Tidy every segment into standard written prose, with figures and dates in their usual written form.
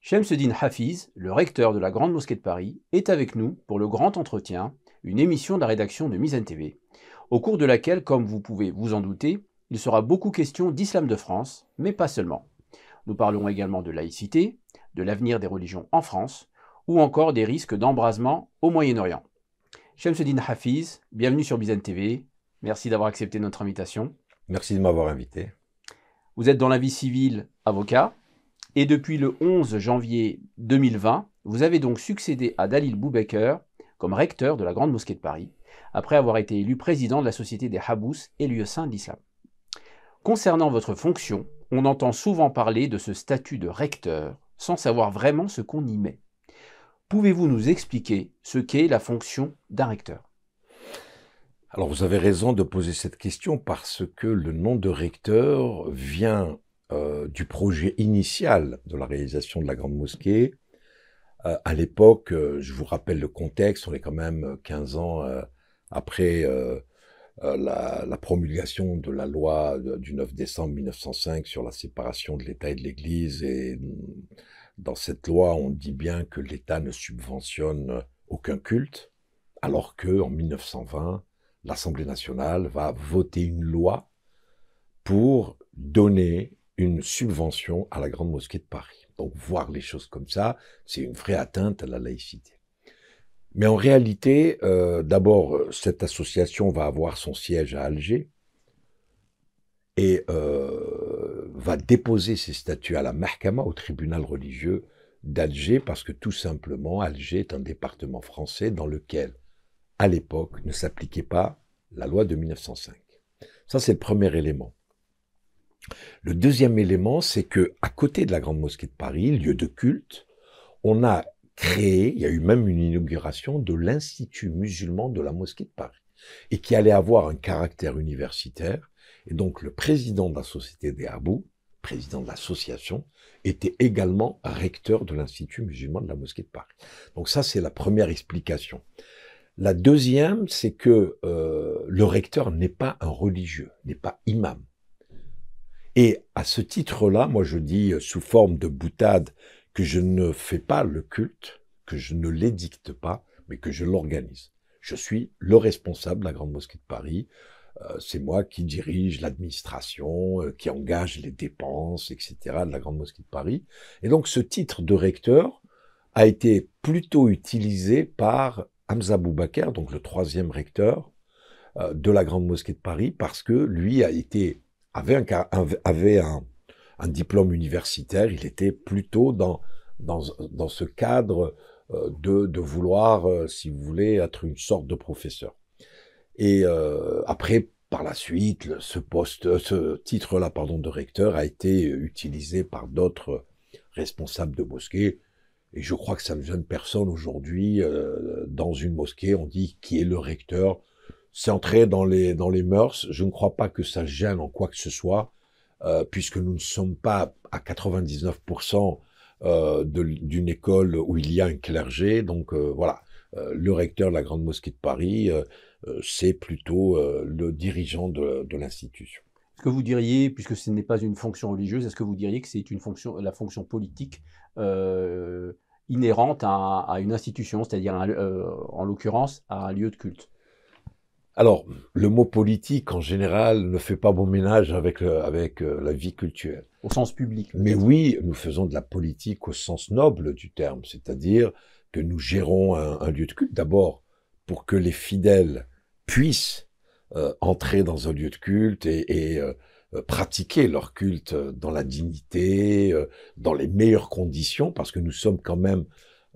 Shemseddine Hafiz, le recteur de la Grande Mosquée de Paris, est avec nous pour le Grand Entretien, une émission de la rédaction de Mizan TV, au cours de laquelle, comme vous pouvez vous en douter, il sera beaucoup question d'islam de France, mais pas seulement. Nous parlerons également de laïcité, de l'avenir des religions en France, ou encore des risques d'embrasement au Moyen-Orient. Shemseddine Hafiz, bienvenue sur Mizan TV, merci d'avoir accepté notre invitation. Merci de m'avoir invité. Vous êtes dans la vie civile avocat, et depuis le 11 janvier 2020, vous avez donc succédé à Dalil Boubaker comme recteur de la Grande Mosquée de Paris, après avoir été élu président de la Société des Habous et lieu saint de l'islam. Concernant votre fonction, on entend souvent parler de ce statut de recteur, sans savoir vraiment ce qu'on y met. Pouvez-vous nous expliquer ce qu'est la fonction d'un recteur ? Alors vous avez raison de poser cette question parce que le nom de recteur vient du projet initial de la réalisation de la Grande Mosquée. À l'époque, je vous rappelle le contexte, on est quand même 15 ans après la promulgation de la loi du 9 décembre 1905 sur la séparation de l'État et de l'Église. Et dans cette loi, on dit bien que l'État ne subventionne aucun culte, alors qu'en 1920, l'Assemblée nationale va voter une loi pour donner une subvention à la Grande Mosquée de Paris. Donc voir les choses comme ça, c'est une vraie atteinte à la laïcité. Mais en réalité, d'abord, cette association va avoir son siège à Alger et va déposer ses statuts à la Mahkama, au tribunal religieux d'Alger, parce que tout simplement, Alger est un département français dans lequel, à l'époque, ne s'appliquait pas la loi de 1905. Ça, c'est le premier élément. Le deuxième élément, c'est que à côté de la Grande Mosquée de Paris, lieu de culte, on a créé, il y a eu même une inauguration de l'Institut musulman de la Mosquée de Paris, et qui allait avoir un caractère universitaire. Et donc le président de la Société des Habous, président de l'association, était également recteur de l'Institut musulman de la Mosquée de Paris. Donc ça, c'est la première explication. La deuxième, c'est que le recteur n'est pas un religieux, n'est pas imam. Et à ce titre-là, moi je dis sous forme de boutade que je ne fais pas le culte, que je ne l'édicte pas, mais que je l'organise. Je suis le responsable de la Grande Mosquée de Paris. C'est moi qui dirige l'administration, qui engage les dépenses, etc. de la Grande Mosquée de Paris. Et donc ce titre de recteur a été plutôt utilisé par Hamza Boubaker, donc le troisième recteur de la Grande Mosquée de Paris, parce que lui avait un diplôme universitaire, il était plutôt dans ce cadre de vouloir, si vous voulez, être une sorte de professeur. Et après, par la suite, ce titre-là, de recteur a été utilisé par d'autres responsables de mosquées. Et je crois que ça ne gêne personne aujourd'hui. Dans une mosquée, on dit qui est le recteur. C'est entré dans les mœurs. Je ne crois pas que ça gêne en quoi que ce soit, puisque nous ne sommes pas à 99% d'une école où il y a un clergé. Donc voilà, le recteur de la Grande Mosquée de Paris, c'est plutôt le dirigeant de l'institution. Est-ce que vous diriez, puisque ce n'est pas une fonction religieuse, est-ce que vous diriez que c'est la fonction politique inhérente à une institution, c'est-à-dire en l'occurrence à un lieu de culte ? Alors, le mot politique, en général, ne fait pas bon ménage avec la vie culturelle. Au sens public. Mais oui, nous faisons de la politique au sens noble du terme, c'est-à-dire que nous gérons un lieu de culte, d'abord pour que les fidèles puissent entrer dans un lieu de culte et pratiquer leur culte dans la dignité, dans les meilleures conditions, parce que nous sommes quand même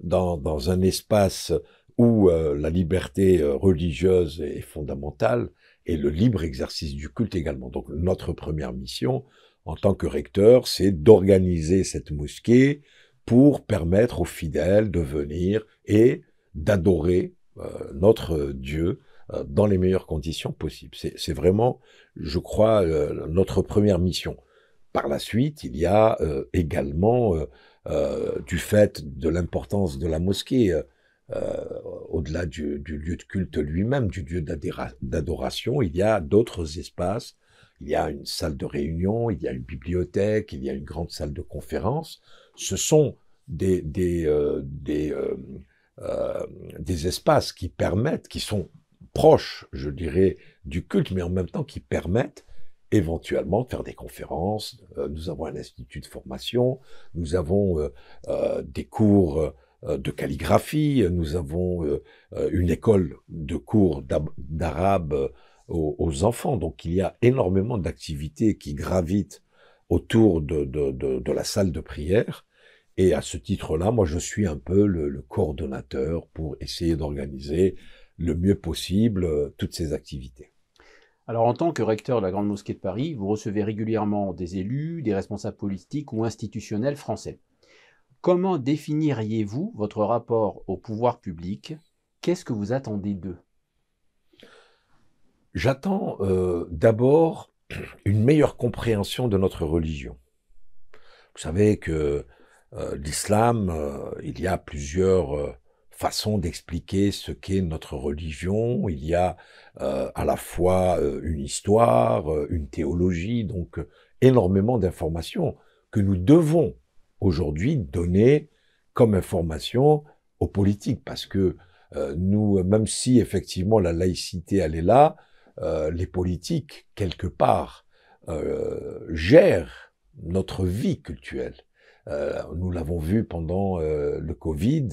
dans un espace où la liberté religieuse est fondamentale et le libre exercice du culte également. Donc notre première mission en tant que recteur, c'est d'organiser cette mosquée pour permettre aux fidèles de venir et d'adorer notre Dieu dans les meilleures conditions possibles. C'est vraiment, je crois, notre première mission. Par la suite, il y a également, du fait de l'importance de la mosquée, au-delà du lieu de culte lui-même, du lieu d'adoration, il y a d'autres espaces. Il y a une salle de réunion, il y a une bibliothèque, il y a une grande salle de conférence. Ce sont des espaces qui permettent, qui sont proches, je dirais, du culte, mais en même temps qui permettent éventuellement de faire des conférences. Nous avons un institut de formation, nous avons des cours de calligraphie, nous avons une école de cours d'arabe aux enfants. Donc il y a énormément d'activités qui gravitent autour de la salle de prière. Et à ce titre-là, moi, je suis un peu le coordonnateur pour essayer d'organiser le mieux possible toutes ces activités. Alors, en tant que recteur de la Grande Mosquée de Paris, vous recevez régulièrement des élus, des responsables politiques ou institutionnels français. Comment définiriez-vous votre rapport au pouvoir public? Qu'est-ce que vous attendez d'eux? J'attends d'abord une meilleure compréhension de notre religion. Vous savez que l'islam, il y a plusieurs façons d'expliquer ce qu'est notre religion. Il y a à la fois une histoire, une théologie, donc énormément d'informations que nous devons aujourd'hui donner comme information aux politiques, parce que nous, même si effectivement la laïcité elle est là, les politiques quelque part gèrent notre vie cultuelle. Nous l'avons vu pendant le Covid,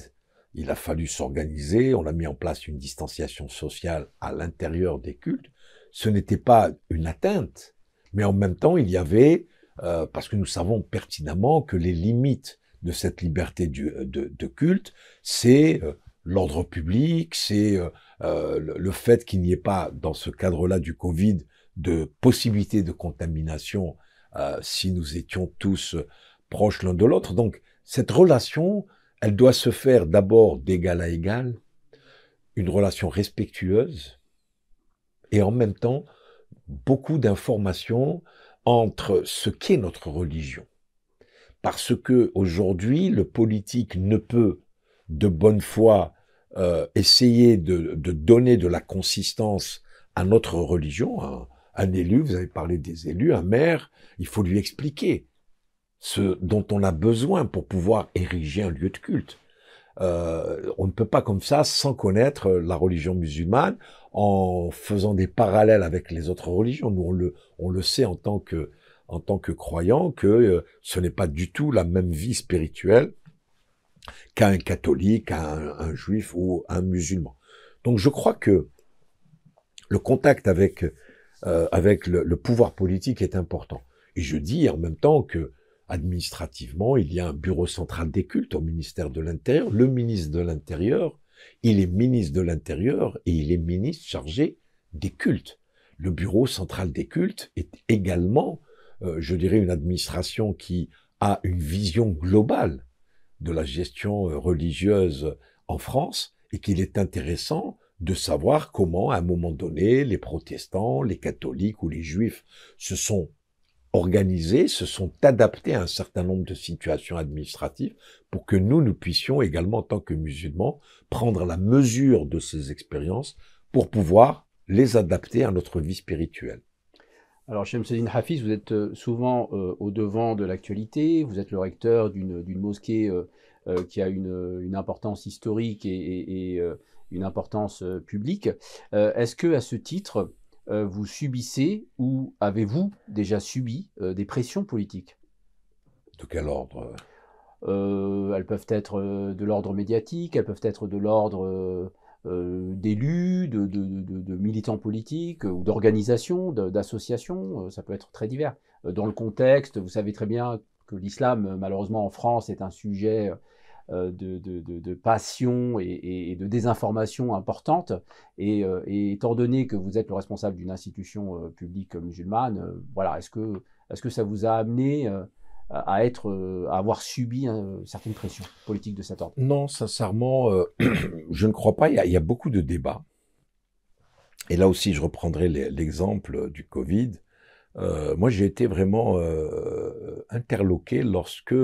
il a fallu s'organiser, on a mis en place une distanciation sociale à l'intérieur des cultes. Ce n'était pas une atteinte, mais en même temps, il y avait, parce que nous savons pertinemment que les limites de cette liberté de culte, c'est l'ordre public, c'est le fait qu'il n'y ait pas, dans ce cadre-là du Covid, de possibilité de contamination si nous étions tous proches l'un de l'autre. Donc, cette relation, elle doit se faire d'abord d'égal à égal, une relation respectueuse, et en même temps, beaucoup d'informations entre ce qu'est notre religion. Parce que aujourd'hui, le politique ne peut, de bonne foi, essayer de donner de la consistance à notre religion. Un élu, vous avez parlé des élus, un maire, il faut lui expliquer ce dont on a besoin pour pouvoir ériger un lieu de culte. On ne peut pas comme ça, sans connaître la religion musulmane, en faisant des parallèles avec les autres religions. Nous, on le sait en tant que croyants que ce n'est pas du tout la même vie spirituelle qu'à un catholique, qu'à un juif ou un musulman. Donc je crois que le contact avec le pouvoir politique est important. Et je dis en même temps que administrativement, il y a un bureau central des cultes au ministère de l'Intérieur. Le ministre de l'Intérieur, il est ministre de l'Intérieur et il est ministre chargé des cultes. Le bureau central des cultes est également, je dirais, une administration qui a une vision globale de la gestion religieuse en France et qu'il est intéressant de savoir comment, à un moment donné, les protestants, les catholiques ou les juifs se sont organisés, se sont adaptés à un certain nombre de situations administratives pour que nous puissions également, en tant que musulmans, prendre la mesure de ces expériences pour pouvoir les adapter à notre vie spirituelle. Alors, Chemseddine Hafiz, vous êtes souvent au devant de l'actualité, vous êtes le recteur d'une mosquée qui a une importance historique et une importance publique. Est-ce que, à ce titre, vous subissez ou avez-vous déjà subi des pressions politiques? De quel ordre? Elles peuvent être de l'ordre médiatique, elles peuvent être de l'ordre d'élus, de militants politiques ou d'organisations, d'associations, ça peut être très divers. Dans le contexte, vous savez très bien que l'islam, malheureusement en France, est un sujet de passion et de désinformation importante. Et étant donné que vous êtes le responsable d'une institution publique musulmane, voilà, est-ce que ça vous a amené à avoir subi certaines pressions politiques de cet ordre? Non, sincèrement, je ne crois pas. Il y a beaucoup de débats. Et là aussi, je reprendrai l'exemple du Covid. Moi, j'ai été vraiment interloqué lorsque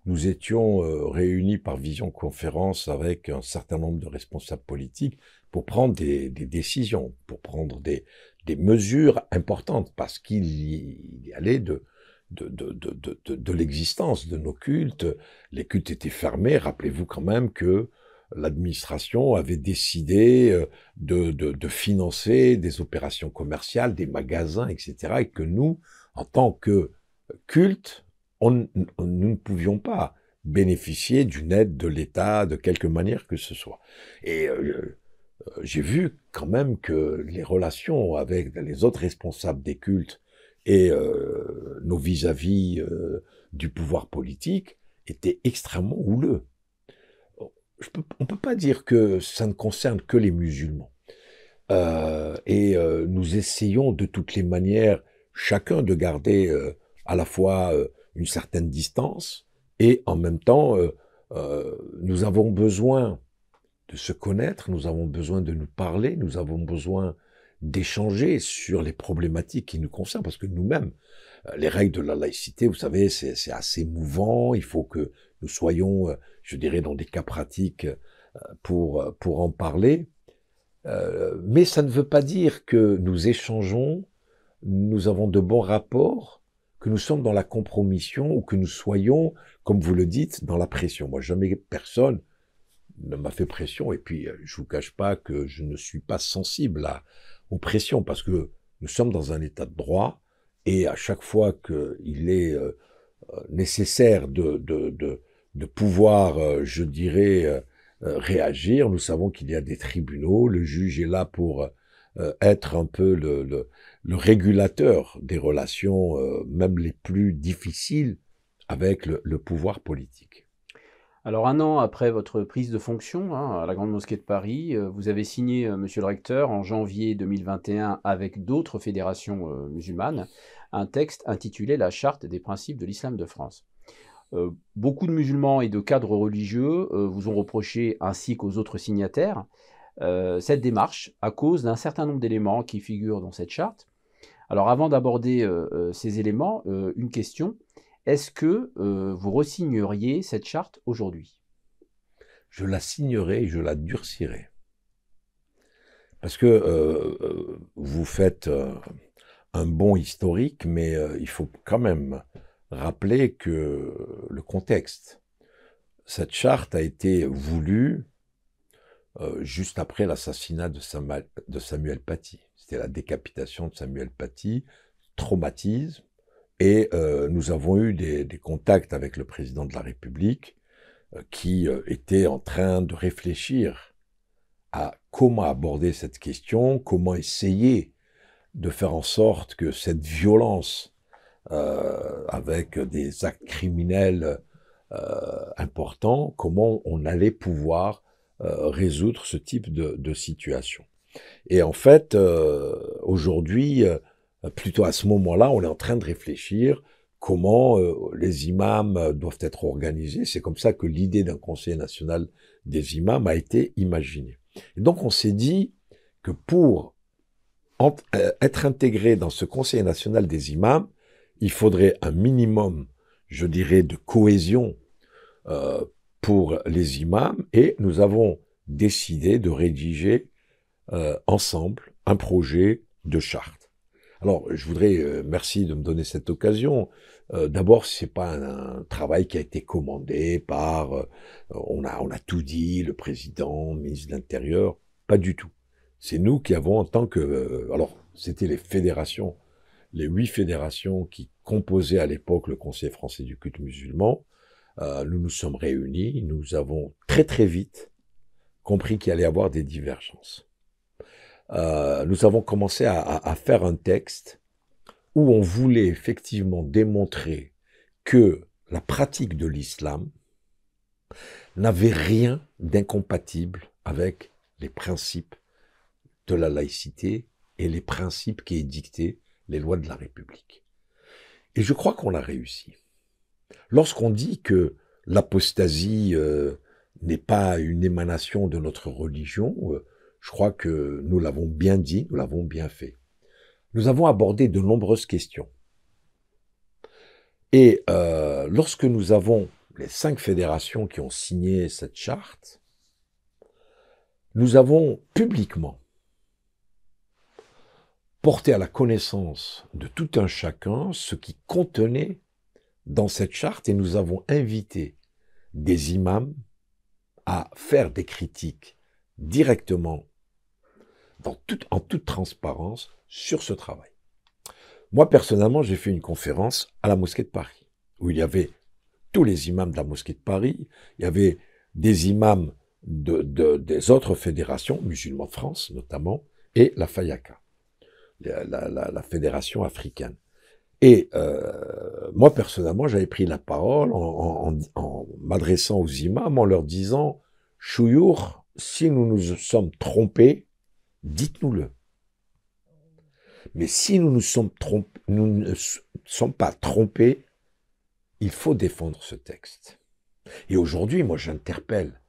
nous étions réunis par visioconférence avec un certain nombre de responsables politiques pour prendre des décisions, pour prendre des mesures importantes, parce qu'il y allait de l'existence de nos cultes. Les cultes étaient fermés. Rappelez-vous quand même que l'administration avait décidé de financer des opérations commerciales, des magasins, etc. Et que nous, en tant que culte, nous ne pouvions pas bénéficier d'une aide de l'État de quelque manière que ce soit. Et j'ai vu quand même que les relations avec les autres responsables des cultes et nos vis-à-vis du pouvoir politique étaient extrêmement houleux. On ne peut pas dire que ça ne concerne que les musulmans. Nous essayons de toutes les manières, chacun, de garder à la fois une certaine distance et en même temps, nous avons besoin de se connaître, nous avons besoin de nous parler, nous avons besoin d'échanger sur les problématiques qui nous concernent, parce que nous-mêmes, les règles de la laïcité, vous savez, c'est assez mouvant, il faut que nous soyons, je dirais, dans des cas pratiques pour en parler. Mais ça ne veut pas dire que nous échangeons, nous avons de bons rapports, que nous sommes dans la compromission ou que nous soyons, comme vous le dites, dans la pression. Moi, jamais personne ne m'a fait pression, et puis je vous cache pas que je ne suis pas sensible aux pressions, parce que nous sommes dans un état de droit, et à chaque fois qu'il est nécessaire de pouvoir, je dirais, réagir, nous savons qu'il y a des tribunaux, le juge est là pour être un peu le régulateur des relations, même les plus difficiles, avec le pouvoir politique. Alors, un an après votre prise de fonction à la Grande Mosquée de Paris, vous avez signé, monsieur le recteur, en janvier 2021, avec d'autres fédérations musulmanes, un texte intitulé La Charte des principes de l'islam de France. Beaucoup de musulmans et de cadres religieux vous ont reproché, ainsi qu'aux autres signataires, cette démarche à cause d'un certain nombre d'éléments qui figurent dans cette charte. Alors, avant d'aborder ces éléments, une question. Est-ce que vous re-signeriez cette charte aujourd'hui? Je la signerai et je la durcirai. Parce que vous faites un bond historique, mais il faut quand même rappeler que le contexte. Cette charte a été voulue juste après l'assassinat de Samuel Paty. C'était la décapitation de Samuel Paty, traumatisme. Et nous avons eu des contacts avec le président de la République qui était en train de réfléchir à comment aborder cette question, comment essayer de faire en sorte que cette violence avec des actes criminels importants, comment on allait pouvoir résoudre ce type de situation. Et en fait, aujourd'hui, plutôt à ce moment-là, on est en train de réfléchir comment les imams doivent être organisés. C'est comme ça que l'idée d'un Conseil national des imams a été imaginée. Et donc on s'est dit que pour être intégré dans ce Conseil national des imams, il faudrait un minimum, je dirais, de cohésion pour les imams, et nous avons décidé de rédiger ensemble un projet de charte. Alors, je voudrais, merci de me donner cette occasion. D'abord, c'est pas un travail qui a été commandé par, on a tout dit, le président, le ministre de l'Intérieur, pas du tout. C'est nous qui avons, en tant que, alors, c'était les fédérations, les 8 fédérations qui composaient à l'époque le Conseil français du culte musulman. Nous nous sommes réunis, nous avons très très vite compris qu'il allait y avoir des divergences. Nous avons commencé à faire un texte où on voulait effectivement démontrer que la pratique de l'islam n'avait rien d'incompatible avec les principes de la laïcité et les principes qui édictaient les lois de la République. Et je crois qu'on a réussi. Lorsqu'on dit que l'apostasie n'est pas une émanation de notre religion, je crois que nous l'avons bien dit, nous l'avons bien fait. Nous avons abordé de nombreuses questions. Et lorsque nous avons les 5 fédérations qui ont signé cette charte, nous avons publiquement porter à la connaissance de tout un chacun ce qui contenait dans cette charte, et nous avons invité des imams à faire des critiques directement, en toute transparence, sur ce travail. Moi, personnellement, j'ai fait une conférence à la mosquée de Paris, où il y avait tous les imams de la mosquée de Paris, il y avait des imams des autres fédérations, musulmans de France notamment, et la FAYACA, la fédération africaine. Et moi, personnellement, j'avais pris la parole en m'adressant aux imams, en leur disant « Chouyour, si nous nous sommes trompés, dites-nous-le. Mais si nous ne sommes pas trompés, il faut défendre ce texte. » Et aujourd'hui, moi, j'interpelle,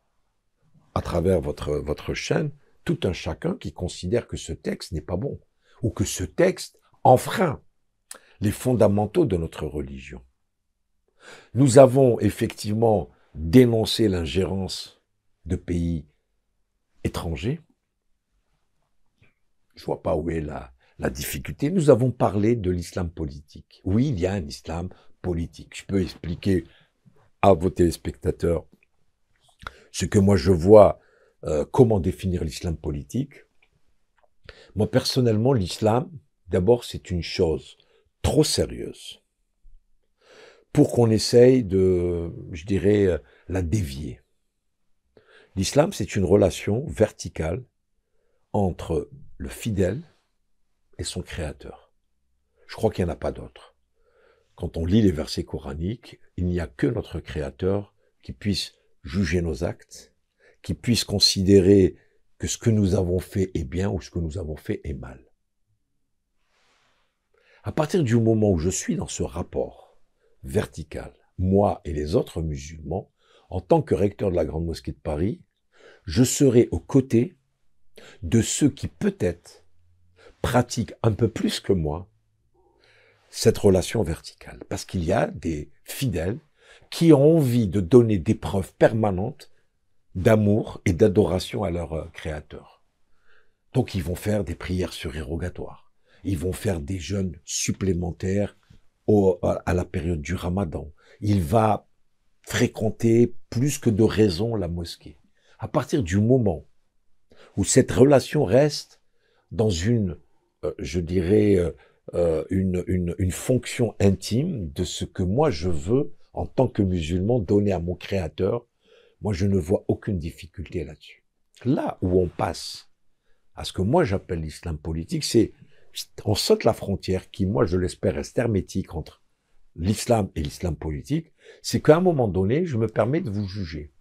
à travers votre chaîne, tout un chacun qui considère que ce texte n'est pas bon, ou que ce texte enfreint les fondamentaux de notre religion. Nous avons effectivement dénoncé l'ingérence de pays étrangers. Je ne vois pas où est la difficulté. Nous avons parlé de l'islam politique. Oui, il y a un islam politique. Je peux expliquer à vos téléspectateurs ce que moi je vois, comment définir l'islam politique. Moi, personnellement, l'islam, d'abord, c'est une chose trop sérieuse pour qu'on essaye de, je dirais, la dévier. L'islam, c'est une relation verticale entre le fidèle et son créateur. Je crois qu'il n'y en a pas d'autre. Quand on lit les versets coraniques, il n'y a que notre créateur qui puisse juger nos actes, qui puisse considérer que ce que nous avons fait est bien ou ce que nous avons fait est mal. À partir du moment où je suis dans ce rapport vertical, moi et les autres musulmans, en tant que recteur de la Grande Mosquée de Paris, je serai aux côtés de ceux qui peut-être pratiquent un peu plus que moi cette relation verticale. Parce qu'il y a des fidèles qui ont envie de donner des preuves permanentes d'amour et d'adoration à leur créateur. Donc ils vont faire des prières surérogatoires. Ils vont faire des jeûnes supplémentaires à la période du Ramadan. Il va fréquenter plus que de raison la mosquée. À partir du moment où cette relation reste dans une, je dirais, une fonction intime de ce que moi je veux, en tant que musulman, donner à mon créateur, moi je ne vois aucune difficulté là-dessus. Là où on passe à ce que moi j'appelle l'islam politique, c'est on saute la frontière qui, moi je l'espère, reste hermétique entre l'islam et l'islam politique, c'est qu'à un moment donné, je me permets de vous juger,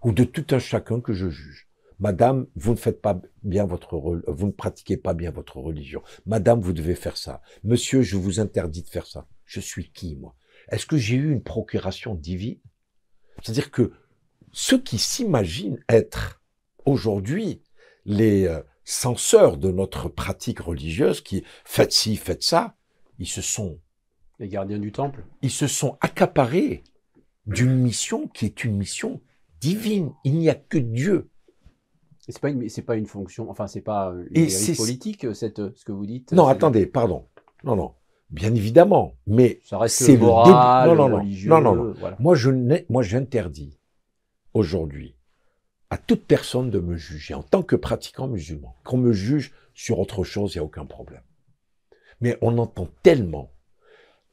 ou de tout un chacun que je juge. Madame, vous ne faites pas bien vous ne pratiquez pas bien votre religion. Madame, vous devez faire ça. Monsieur, je vous interdis de faire ça. Je suis qui, moi? Est-ce que j'ai eu une procuration divine? C'est-à-dire que ceux qui s'imaginent être aujourd'hui les censeurs de notre pratique religieuse, qui faites ci, faites ça, ils se sont... Les gardiens du temple. Ils se sont accaparés d'une mission qui est une mission divine. Il n'y a que Dieu. Et c'est pas une fonction, enfin c'est pas une dérive politique, ce que vous dites. Non, attendez, pardon. Non, bien évidemment, mais ça reste c'est moral, le début. Religieux. Non. Voilà. Moi, j'interdis aujourd'hui à toute personne de me juger en tant que pratiquant musulman. Qu'on me juge sur autre chose, il n'y a aucun problème. Mais on entend tellement.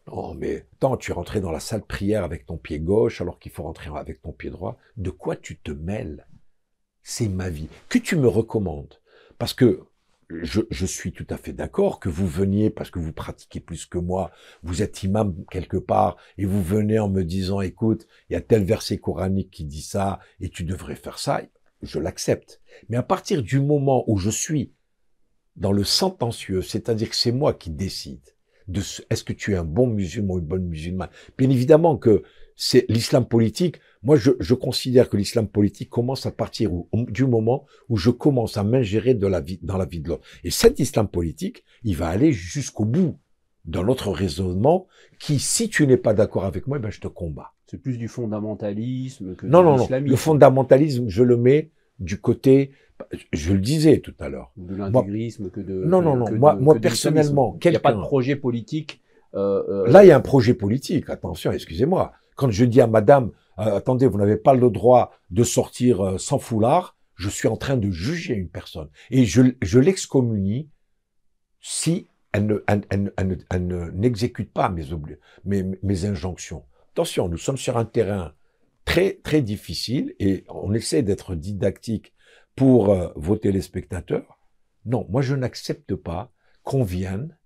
Oh, mais attends, tu es rentré dans la salle de prière avec ton pied gauche alors qu'il faut rentrer avec ton pied droit. De quoi tu te mêles? C'est ma vie. Que tu me recommandes? Parce que je suis tout à fait d'accord que vous veniez, parce que vous pratiquez plus que moi, vous êtes imam quelque part, et vous venez en me disant, écoute, il y a tel verset coranique qui dit ça, et tu devrais faire ça, je l'accepte. Mais à partir du moment où je suis dans le sentencieux, c'est-à-dire que c'est moi qui décide de est-ce que tu es un bon musulman ou une bonne musulmane, bien évidemment que c'est l'islam politique. Moi, je considère que l'islam politique commence à partir du moment où je commence à m'ingérer dans la vie de l'autre. Et cet islam politique, il va aller jusqu'au bout d'un autre raisonnement qui, si tu n'es pas d'accord avec moi, ben je te combats. C'est plus du fondamentalisme que non, de l'islamisme. Non, le fondamentalisme, je le mets du côté Je le disais tout à l'heure. De l'intégrisme que de... Non, non, non. Moi personnellement, il n'y a pas de projet politique. Là, il y a un projet politique. Attention, excusez-moi. Quand je dis à madame, attendez, vous n'avez pas le droit de sortir sans foulard, je suis en train de juger une personne. Et je l'excommunie si elle n'exécute pas mes injonctions. Attention, nous sommes sur un terrain très, très difficile et on essaie d'être didactique pour vos téléspectateurs. Non, moi, je n'accepte pas qu'on vienne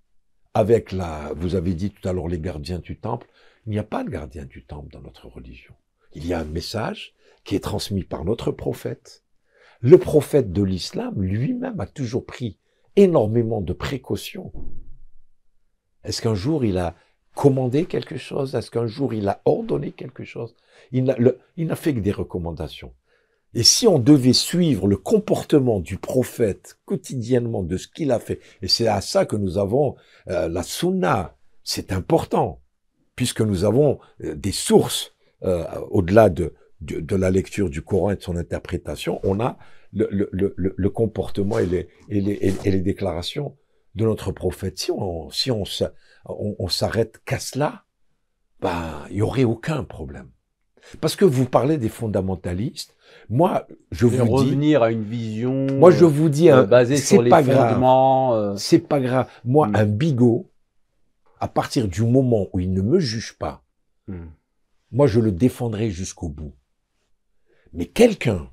avec vous avez dit tout à l'heure les gardiens du temple. Il n'y a pas de gardien du temple dans notre religion. Il y a un message qui est transmis par notre prophète. Le prophète de l'islam lui-même a toujours pris énormément de précautions. Est-ce qu'un jour il a commandé quelque chose? Est-ce qu'un jour il a ordonné quelque chose? Il n'a fait que des recommandations. Et si on devait suivre le comportement du prophète quotidiennement de ce qu'il a fait, et c'est à ça que nous avons la sunna, c'est important, puisque nous avons des sources au-delà de la lecture du Coran et de son interprétation, on a le comportement et les déclarations de notre prophète. Si on s'arrête qu'à cela, ben, il n'y aurait aucun problème. Parce que vous parlez des fondamentalistes, moi, je vous dis... revenir à une vision moi, je vous dis, basée sur les fondements... C'est pas grave. Moi, un bigot, à partir du moment où il ne me juge pas, moi, je le défendrai jusqu'au bout. Mais quelqu'un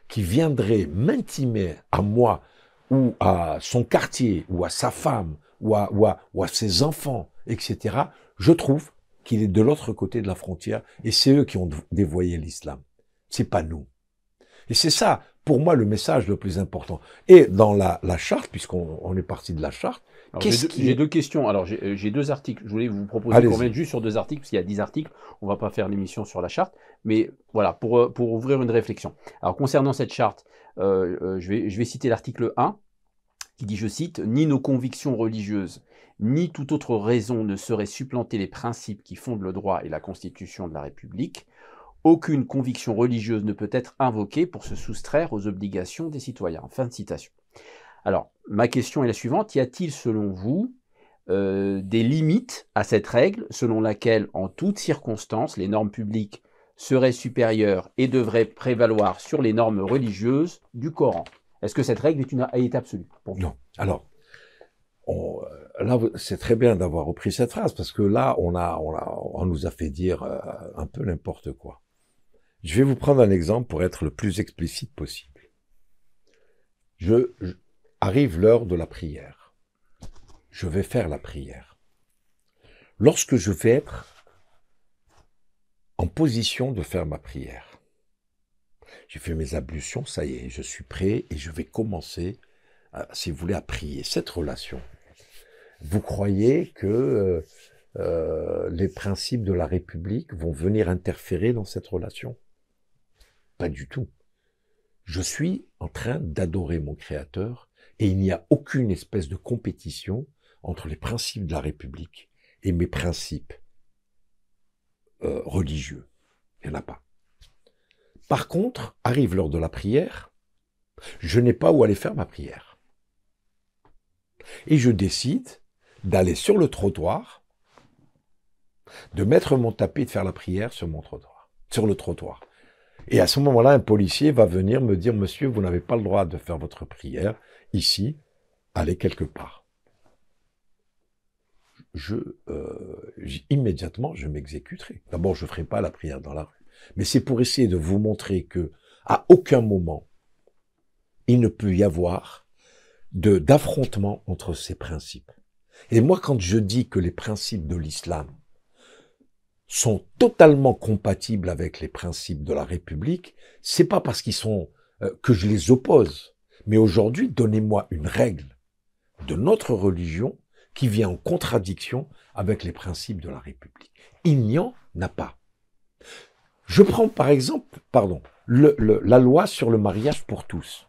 qui viendrait m'intimer à moi, ou à son quartier, ou à sa femme, ou à ses enfants, etc., je trouve qu'il est de l'autre côté de la frontière, et c'est eux qui ont dévoyé l'islam. C'est pas nous. Et c'est ça, pour moi, le message le plus important. Et dans la charte, puisqu'on est parti de la charte, j'ai deux questions. Alors, j'ai deux articles. Je voulais vous proposer qu'on revienne juste sur deux articles, parce qu'il y a 10 articles. On va pas faire l'émission sur la charte. Mais voilà, pour ouvrir une réflexion. Alors, concernant cette charte, je vais citer l'article 1, qui dit, je cite, « Ni nos convictions religieuses, ni toute autre raison ne saurait supplanter les principes qui fondent le droit et la Constitution de la République. Aucune conviction religieuse ne peut être invoquée pour se soustraire aux obligations des citoyens. » Fin de citation. Alors, ma question est la suivante. Y a-t-il, selon vous, des limites à cette règle, selon laquelle, en toutes circonstances, les normes publiques seraient supérieures et devraient prévaloir sur les normes religieuses du Coran? Est-ce que cette règle est absolue pour vous? Non. Alors, là, c'est très bien d'avoir repris cette phrase, parce que là, on nous a fait dire un peu n'importe quoi. Je vais vous prendre un exemple pour être le plus explicite possible. Arrive l'heure de la prière. Je vais faire la prière. Lorsque je vais être en position de faire ma prière, j'ai fait mes ablutions, ça y est, je suis prêt et je vais commencer, si vous voulez, à prier. Cette relation, vous croyez que les principes de la République vont venir interférer dans cette relation? Pas du tout. Je suis en train d'adorer mon Créateur et il n'y a aucune espèce de compétition entre les principes de la République et mes principes religieux. Il n'y en a pas. Par contre, arrive l'heure de la prière, je n'ai pas où aller faire ma prière. Et je décide d'aller sur le trottoir, de mettre mon tapis et de faire la prière sur le trottoir. Et à ce moment-là, un policier va venir me dire, monsieur, vous n'avez pas le droit de faire votre prière ici, allez quelque part. Immédiatement, je m'exécuterai. D'abord, je ne ferai pas la prière dans la rue. Mais c'est pour essayer de vous montrer que, à aucun moment, il ne peut y avoir d'affrontement entre ces principes. Et moi, quand je dis que les principes de l'islam sont totalement compatibles avec les principes de la République, c'est pas parce qu'ils sont que je les oppose. Mais aujourd'hui, donnez-moi une règle de notre religion qui vient en contradiction avec les principes de la République. Il n'y en a pas. Je prends par exemple, la loi sur le mariage pour tous.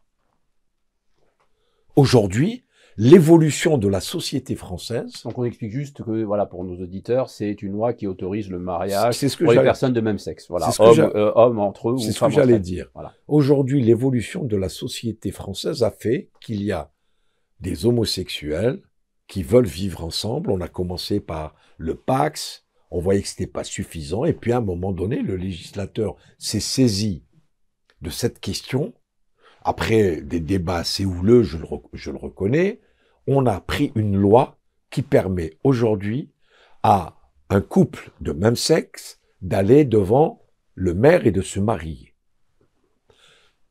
Aujourd'hui, l'évolution de la société française. Donc on explique juste que, voilà, pour nos auditeurs, c'est une loi qui autorise le mariage C'est ce que pour les j'allais- personnes de même sexe. Voilà, c'est ce que hommes entre eux ou c'est ce que femmes entre j'allais elles. dire. Voilà. Aujourd'hui, l'évolution de la société française a fait qu'il y a des homosexuels qui veulent vivre ensemble. On a commencé par le Pacs, on voyait que c'était pas suffisant, et puis à un moment donné, le législateur s'est saisi de cette question. Après des débats assez houleux, je le reconnais, on a pris une loi qui permet aujourd'hui à un couple de même sexe d'aller devant le maire et de se marier.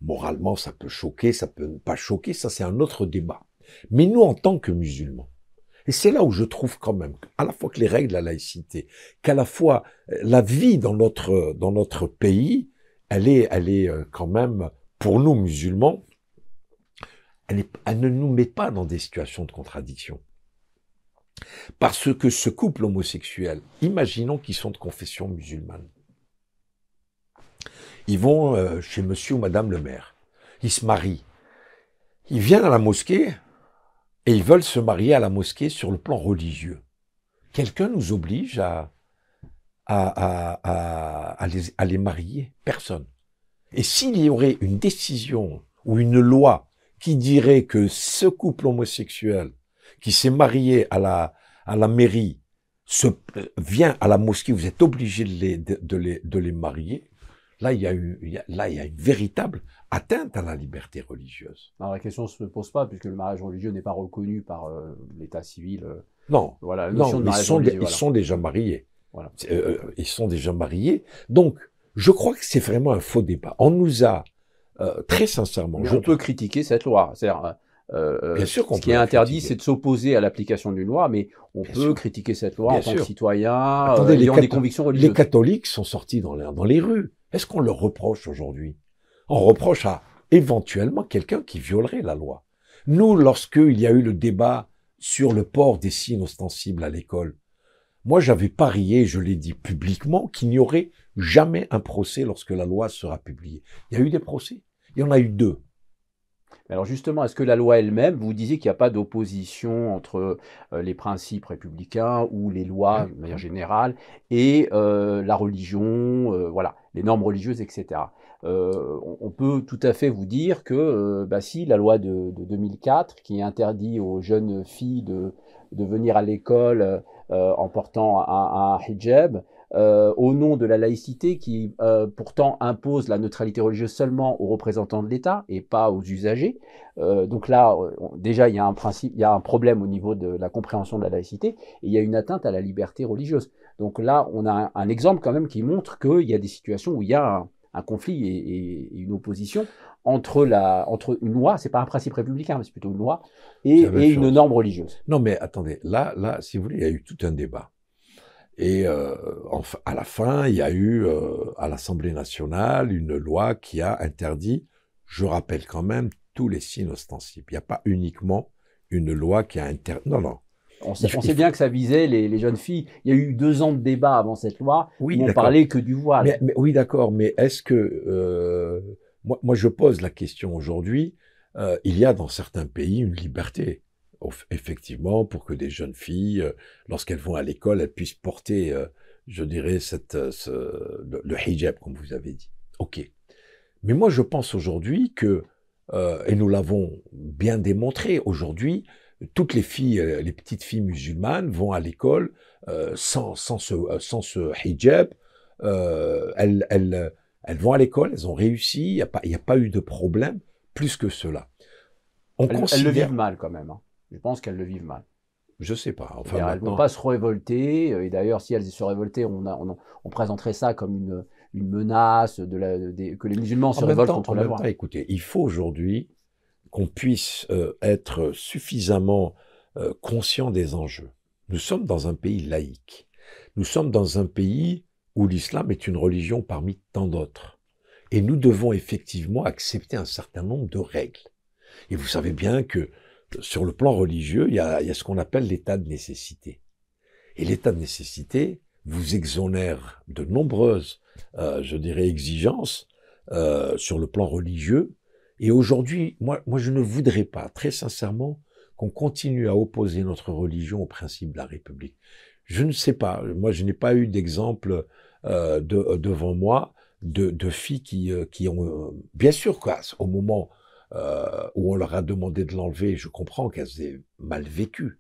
Moralement, ça peut choquer, ça peut ne pas choquer, ça c'est un autre débat. Mais nous, en tant que musulmans, et c'est là où je trouve quand même, à la fois que les règles de la laïcité, qu'à la fois la vie dans notre pays, elle est quand même, pour nous musulmans, elle ne nous met pas dans des situations de contradiction. Parce que ce couple homosexuel, imaginons qu'ils sont de confession musulmane. Ils vont chez monsieur ou madame le maire. Ils se marient. Ils viennent à la mosquée et ils veulent se marier à la mosquée sur le plan religieux. Quelqu'un nous oblige à les marier? Personne. Et s'il y aurait une décision ou une loi qui dirait que ce couple homosexuel qui s'est marié à la mairie vient à la mosquée, vous êtes obligé de les marier, là il y a une véritable atteinte à la liberté religieuse. Alors la question ne se pose pas puisque le mariage religieux n'est pas reconnu par l'état civil. Non, Voilà, la notion de mariage religieux, ils sont déjà mariés. Voilà. Ils sont déjà mariés. Donc, je crois que c'est vraiment un faux débat. On nous a, très sincèrement... Mais on peut critiquer cette loi. C'est-à-dire, bien sûr qu'on ce qui est interdit, c'est de s'opposer à l'application d'une loi, mais on peut critiquer cette loi en tant que citoyen, ayant des convictions religieuses. Les catholiques sont sortis dans les rues. Est-ce qu'on leur reproche aujourd'hui? On reproche à éventuellement quelqu'un qui violerait la loi. Nous, lorsqu'il y a eu le débat sur le port des signes ostensibles à l'école, moi j'avais parié, je l'ai dit publiquement, qu'il n'y aurait jamais un procès lorsque la loi sera publiée. Il y a eu des procès. Il y en a eu 2. Alors justement, est-ce que la loi elle-même, vous disiez qu'il n'y a pas d'opposition entre les principes républicains ou les lois de manière générale et la religion, voilà, les normes religieuses, etc. On peut tout à fait vous dire que si la loi de 2004 qui interdit aux jeunes filles de venir à l'école en portant un hijab, au nom de la laïcité qui pourtant impose la neutralité religieuse seulement aux représentants de l'État et pas aux usagers. Donc là, déjà, il y a un problème au niveau de la compréhension de la laïcité et il y a une atteinte à la liberté religieuse. Donc là, on a un exemple quand même qui montre qu'il y a des situations où il y a un conflit et une opposition entre une loi, c'est pas un principe républicain, mais c'est plutôt une loi, et une norme religieuse. Non, mais attendez, là, si vous voulez, il y a eu tout un débat. Et enfin, à la fin, il y a eu à l'Assemblée nationale une loi qui a interdit, je rappelle quand même, tous les signes ostensibles. Il n'y a pas uniquement une loi qui a interdit... Non. On sait bien que ça visait les jeunes filles. Il y a eu 2 ans de débat avant cette loi oui, où on parlait que du voile. Oui, d'accord, mais est-ce que... moi, je pose la question aujourd'hui, il y a dans certains pays une liberté. Effectivement, pour que des jeunes filles, lorsqu'elles vont à l'école, elles puissent porter, je dirais, le hijab, comme vous avez dit. Ok. Mais moi, je pense aujourd'hui que, et nous l'avons bien démontré aujourd'hui, toutes les filles, les petites filles musulmanes vont à l'école sans ce hijab. Elles vont à l'école, elles ont réussi, il n'y a pas eu de problème plus que cela. Elles le vivent mal quand même. Hein. Je pense qu'elles le vivent mal. Je sais pas. Enfin, elles ne vont pas se révolter. Et d'ailleurs, si elles se révoltaient, on présenterait ça comme une menace que les musulmans se révoltent contre la loi. Écoutez, il faut aujourd'hui qu'on puisse être suffisamment conscient des enjeux. Nous sommes dans un pays laïque. Nous sommes dans un pays où l'islam est une religion parmi tant d'autres. Et nous devons effectivement accepter un certain nombre de règles. Et vous savez bien que sur le plan religieux, il y a ce qu'on appelle l'état de nécessité. Et l'état de nécessité vous exonère de nombreuses, je dirais, exigences sur le plan religieux. Et aujourd'hui, moi, je ne voudrais pas, très sincèrement, qu'on continue à opposer notre religion aux principes de la République. Je ne sais pas. Moi, je n'ai pas eu d'exemple devant moi de filles qui ont... bien sûr, quoi, au moment où on leur a demandé de l'enlever, je comprends qu'elles aient mal vécu.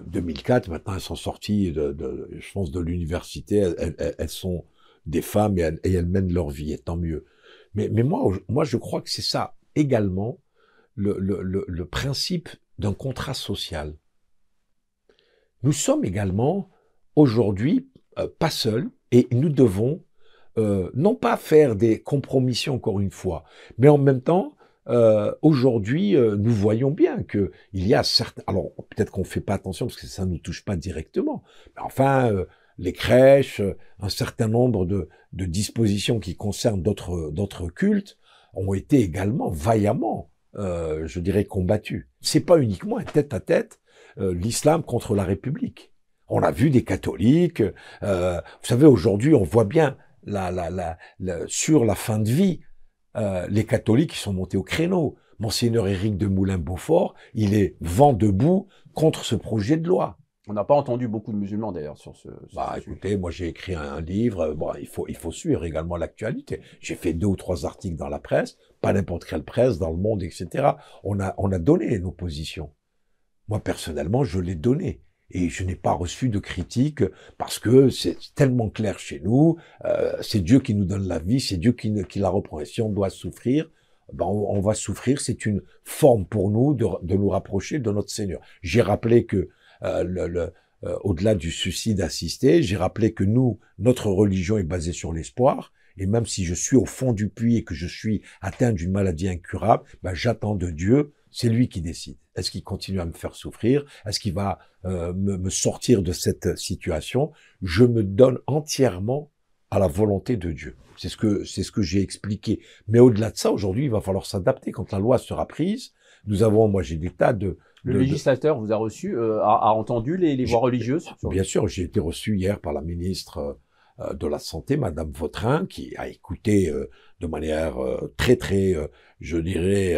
2004, maintenant elles sont sorties, je pense, de l'université, elles sont des femmes et elles mènent leur vie, et tant mieux. Mais moi, je crois que c'est ça également le principe d'un contrat social. Nous sommes également aujourd'hui pas seuls et nous devons non pas faire des compromissions encore une fois, mais en même temps aujourd'hui nous voyons bien que il y a certains, alors peut-être qu'on fait pas attention parce que ça nous touche pas directement, mais enfin les crèches, un certain nombre de dispositions qui concernent d'autres cultes ont été également vaillamment, je dirais, combattues. C'est pas uniquement un tête-à-tête l'islam contre la République. On a vu des catholiques. Vous savez, aujourd'hui, on voit bien sur la fin de vie, les catholiques qui sont montés au créneau. Monseigneur Éric de Moulin-Beaufort, il est vent debout contre ce projet de loi. On n'a pas entendu beaucoup de musulmans d'ailleurs sur ce écoutez, moi j'ai écrit un livre, bon, il faut suivre également l'actualité. J'ai fait 2 ou 3 articles dans la presse, pas n'importe quelle presse, dans Le Monde, etc. On a donné nos positions. Moi personnellement, je l'ai donné. Et je n'ai pas reçu de critiques parce que c'est tellement clair chez nous, c'est Dieu qui nous donne la vie, c'est Dieu qui la reprend. Et si on doit souffrir, ben on va souffrir, c'est une forme pour nous de nous rapprocher de notre Seigneur. J'ai rappelé que au-delà du suicide assisté, j'ai rappelé que notre religion est basée sur l'espoir, et même si je suis au fond du puits et que je suis atteint d'une maladie incurable, ben j'attends de Dieu, c'est lui qui décide. Est-ce qu'il continue à me faire souffrir? Est-ce qu'il va me sortir de cette situation? Je me donne entièrement à la volonté de Dieu. C'est ce que j'ai expliqué. Mais au-delà de ça, aujourd'hui, il va falloir s'adapter. Quand la loi sera prise, moi j'ai des tas de... Le législateur vous a reçu, a entendu les voix religieuses? Bien sûr, j'ai été reçu hier par la ministre de la Santé, Madame Vautrin, qui a écouté de manière très, je dirais,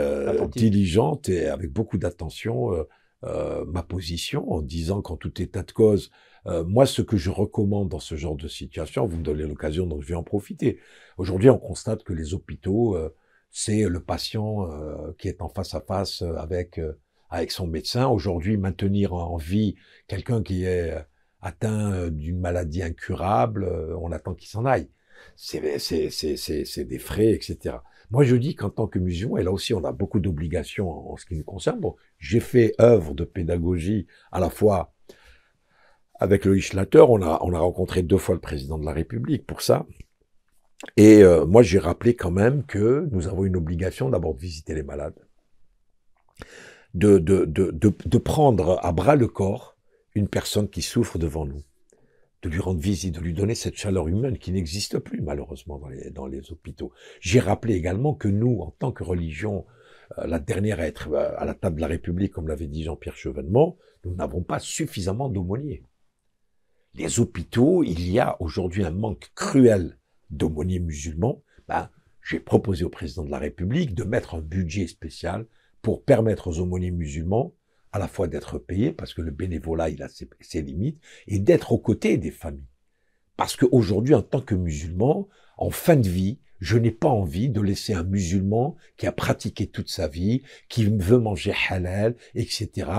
diligente et avec beaucoup d'attention ma position, en disant qu'en tout état de cause, moi, ce que je recommande dans ce genre de situation, vous me donnez l'occasion, donc je vais en profiter. Aujourd'hui, on constate que les hôpitaux, c'est le patient qui est en face à face avec son médecin. Aujourd'hui, maintenir en vie quelqu'un qui est atteint d'une maladie incurable, on attend qu'il s'en aille. C'est des frais, etc. Moi, je dis qu'en tant que musulman, et là aussi, on a beaucoup d'obligations en ce qui nous concerne. Bon, j'ai fait œuvre de pédagogie à la fois avec le législateur. On a rencontré 2 fois le président de la République pour ça. Et moi, j'ai rappelé quand même que nous avons une obligation d'abord de visiter les malades, de prendre à bras le corps une personne qui souffre devant nous, de lui rendre visite, de lui donner cette chaleur humaine qui n'existe plus malheureusement dans les hôpitaux. J'ai rappelé également que nous, en tant que religion, la dernière à être à la table de la République, comme l'avait dit Jean-Pierre Chevènement, nous n'avons pas suffisamment d'aumôniers. Les hôpitaux, il y a aujourd'hui un manque cruel d'aumôniers musulmans. J'ai proposé au président de la République de mettre un budget spécial pour permettre aux aumôniers musulmans à la fois d'être payés, parce que le bénévolat, il a ses limites, et d'être aux côtés des familles. Parce qu'aujourd'hui, en tant que musulman, en fin de vie, je n'ai pas envie de laisser un musulman qui a pratiqué toute sa vie, qui veut manger halal, etc.,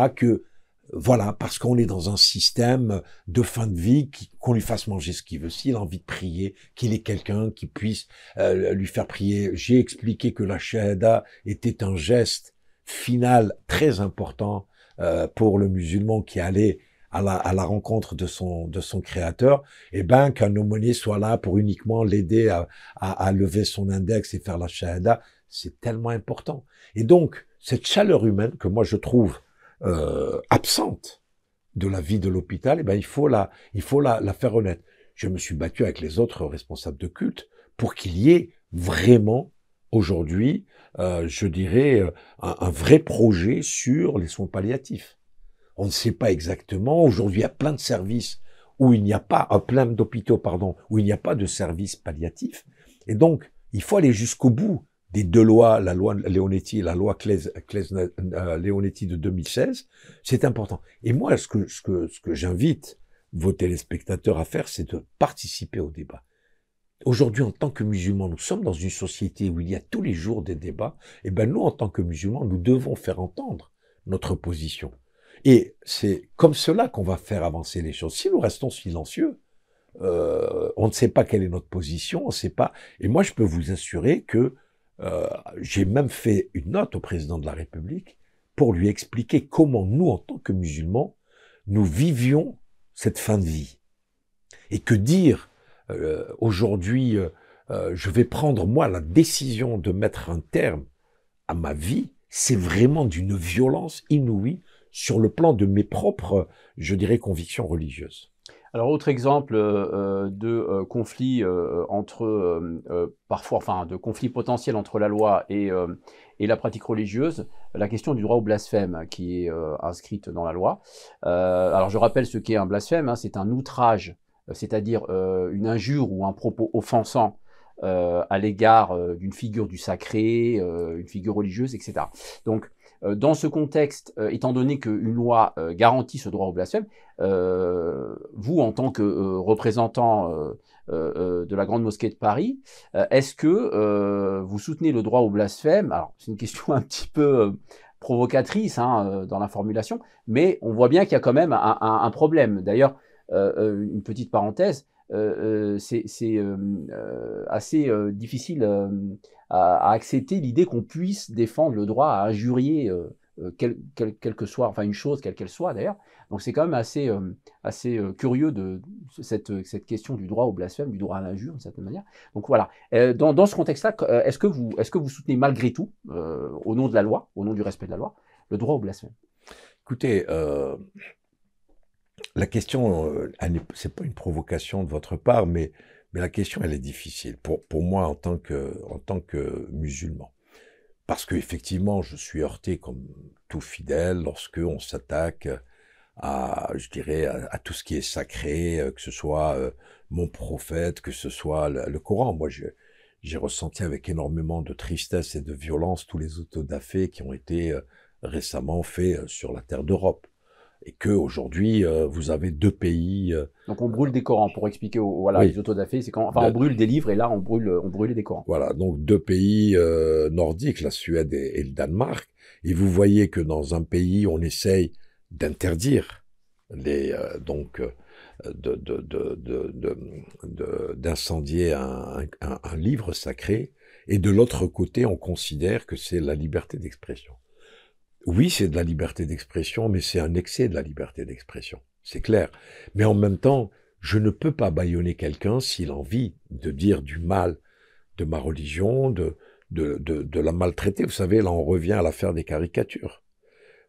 voilà, parce qu'on est dans un système de fin de vie, qu'on lui fasse manger ce qu'il veut. S'il a envie de prier, qu'il ait quelqu'un qui puisse lui faire prier. J'ai expliqué que la shahada était un geste final très important pour le musulman qui allait à la rencontre de son créateur, et qu'un aumônier soit là pour uniquement l'aider à lever son index et faire la shahada, c'est tellement important. Et donc, cette chaleur humaine que moi je trouve absente de la vie de l'hôpital, il faut la faire renaître. Je me suis battu avec les autres responsables de culte pour qu'il y ait vraiment aujourd'hui, je dirais, un vrai projet sur les soins palliatifs. On ne sait pas exactement. Aujourd'hui, il y a plein de services où il n'y a pas, plein d'hôpitaux, pardon, où il n'y a pas de service palliatif. Et donc, il faut aller jusqu'au bout des deux lois, la loi Leonetti et la loi Leonetti de 2016, c'est important. Et moi, ce que j'invite vos téléspectateurs à faire, c'est de participer au débat. Aujourd'hui, en tant que musulmans, nous sommes dans une société où il y a tous les jours des débats. Et ben nous, en tant que musulmans, nous devons faire entendre notre position. Et c'est comme cela qu'on va faire avancer les choses. Si nous restons silencieux, on ne sait pas quelle est notre position, on ne sait pas. Et moi, je peux vous assurer que j'ai même fait une note au président de la République pour lui expliquer comment nous, en tant que musulmans, nous vivions cette fin de vie. Et que dire aujourd'hui, je vais prendre moi la décision de mettre un terme à ma vie, c'est vraiment d'une violence inouïe sur le plan de mes propres, je dirais, convictions religieuses. Alors, autre exemple de conflit parfois, enfin, de conflit potentiel entre la loi et la pratique religieuse, la question du droit au blasphème qui est inscrite dans la loi. Alors, je rappelle ce qu'est un blasphème, hein, c'est un outrage, c'est-à-dire une injure ou un propos offensant à l'égard d'une figure du sacré, une figure religieuse, etc. Donc, dans ce contexte, étant donné qu'une loi garantit ce droit au blasphème, vous, en tant que représentant de la Grande Mosquée de Paris, est-ce que vous soutenez le droit au blasphème? Alors, c'est une question un petit peu provocatrice hein, dans la formulation, mais on voit bien qu'il y a quand même un problème. D'ailleurs, une petite parenthèse, c'est assez difficile à accepter l'idée qu'on puisse défendre le droit à injurier quelle que soit, enfin une chose, quelle qu'elle soit d'ailleurs. Donc c'est quand même assez curieux de cette question du droit au blasphème, du droit à l'injure d'une certaine manière. Donc voilà, dans ce contexte-là, est-ce que vous soutenez malgré tout, au nom de la loi, au nom du respect de la loi, le droit au blasphème? Écoutez, la question, c'est pas une provocation de votre part, mais la question, elle est difficile pour moi en tant que musulman. Parce qu'effectivement, je suis heurté comme tout fidèle lorsque on s'attaque je dirais, à tout ce qui est sacré, que ce soit mon prophète, que ce soit le Coran. Moi, j'ai ressenti avec énormément de tristesse et de violence tous les autodafés qui ont été récemment faits sur la terre d'Europe. Et qu'aujourd'hui, vous avez deux pays... Donc on brûle des Corans, pour expliquer voilà, oui, les autodafés, c'est quand on brûle des livres, et là on brûlait des Corans. Voilà, donc deux pays nordiques, la Suède et le Danemark, et vous voyez que dans un pays, on essaye d'interdire d'incendier un livre sacré, et de l'autre côté, on considère que c'est la liberté d'expression. Oui, c'est de la liberté d'expression, mais c'est un excès de la liberté d'expression, c'est clair. Mais en même temps, je ne peux pas bâillonner quelqu'un s'il a envie de dire du mal de ma religion, de la maltraiter. Vous savez, là, on revient à l'affaire des caricatures.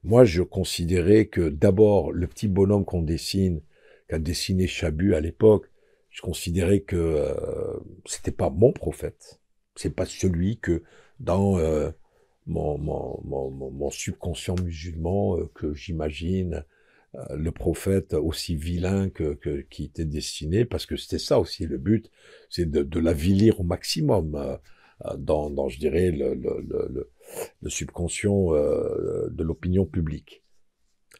Moi, je considérais que d'abord, le petit bonhomme qu'a dessiné Chahut à l'époque, je considérais que c'était pas mon prophète. C'est pas celui que dans mon subconscient musulman que j'imagine le prophète aussi vilain qui était destiné, parce que c'était ça aussi le but, c'est de l'avilir au maximum dans je dirais le subconscient de l'opinion publique.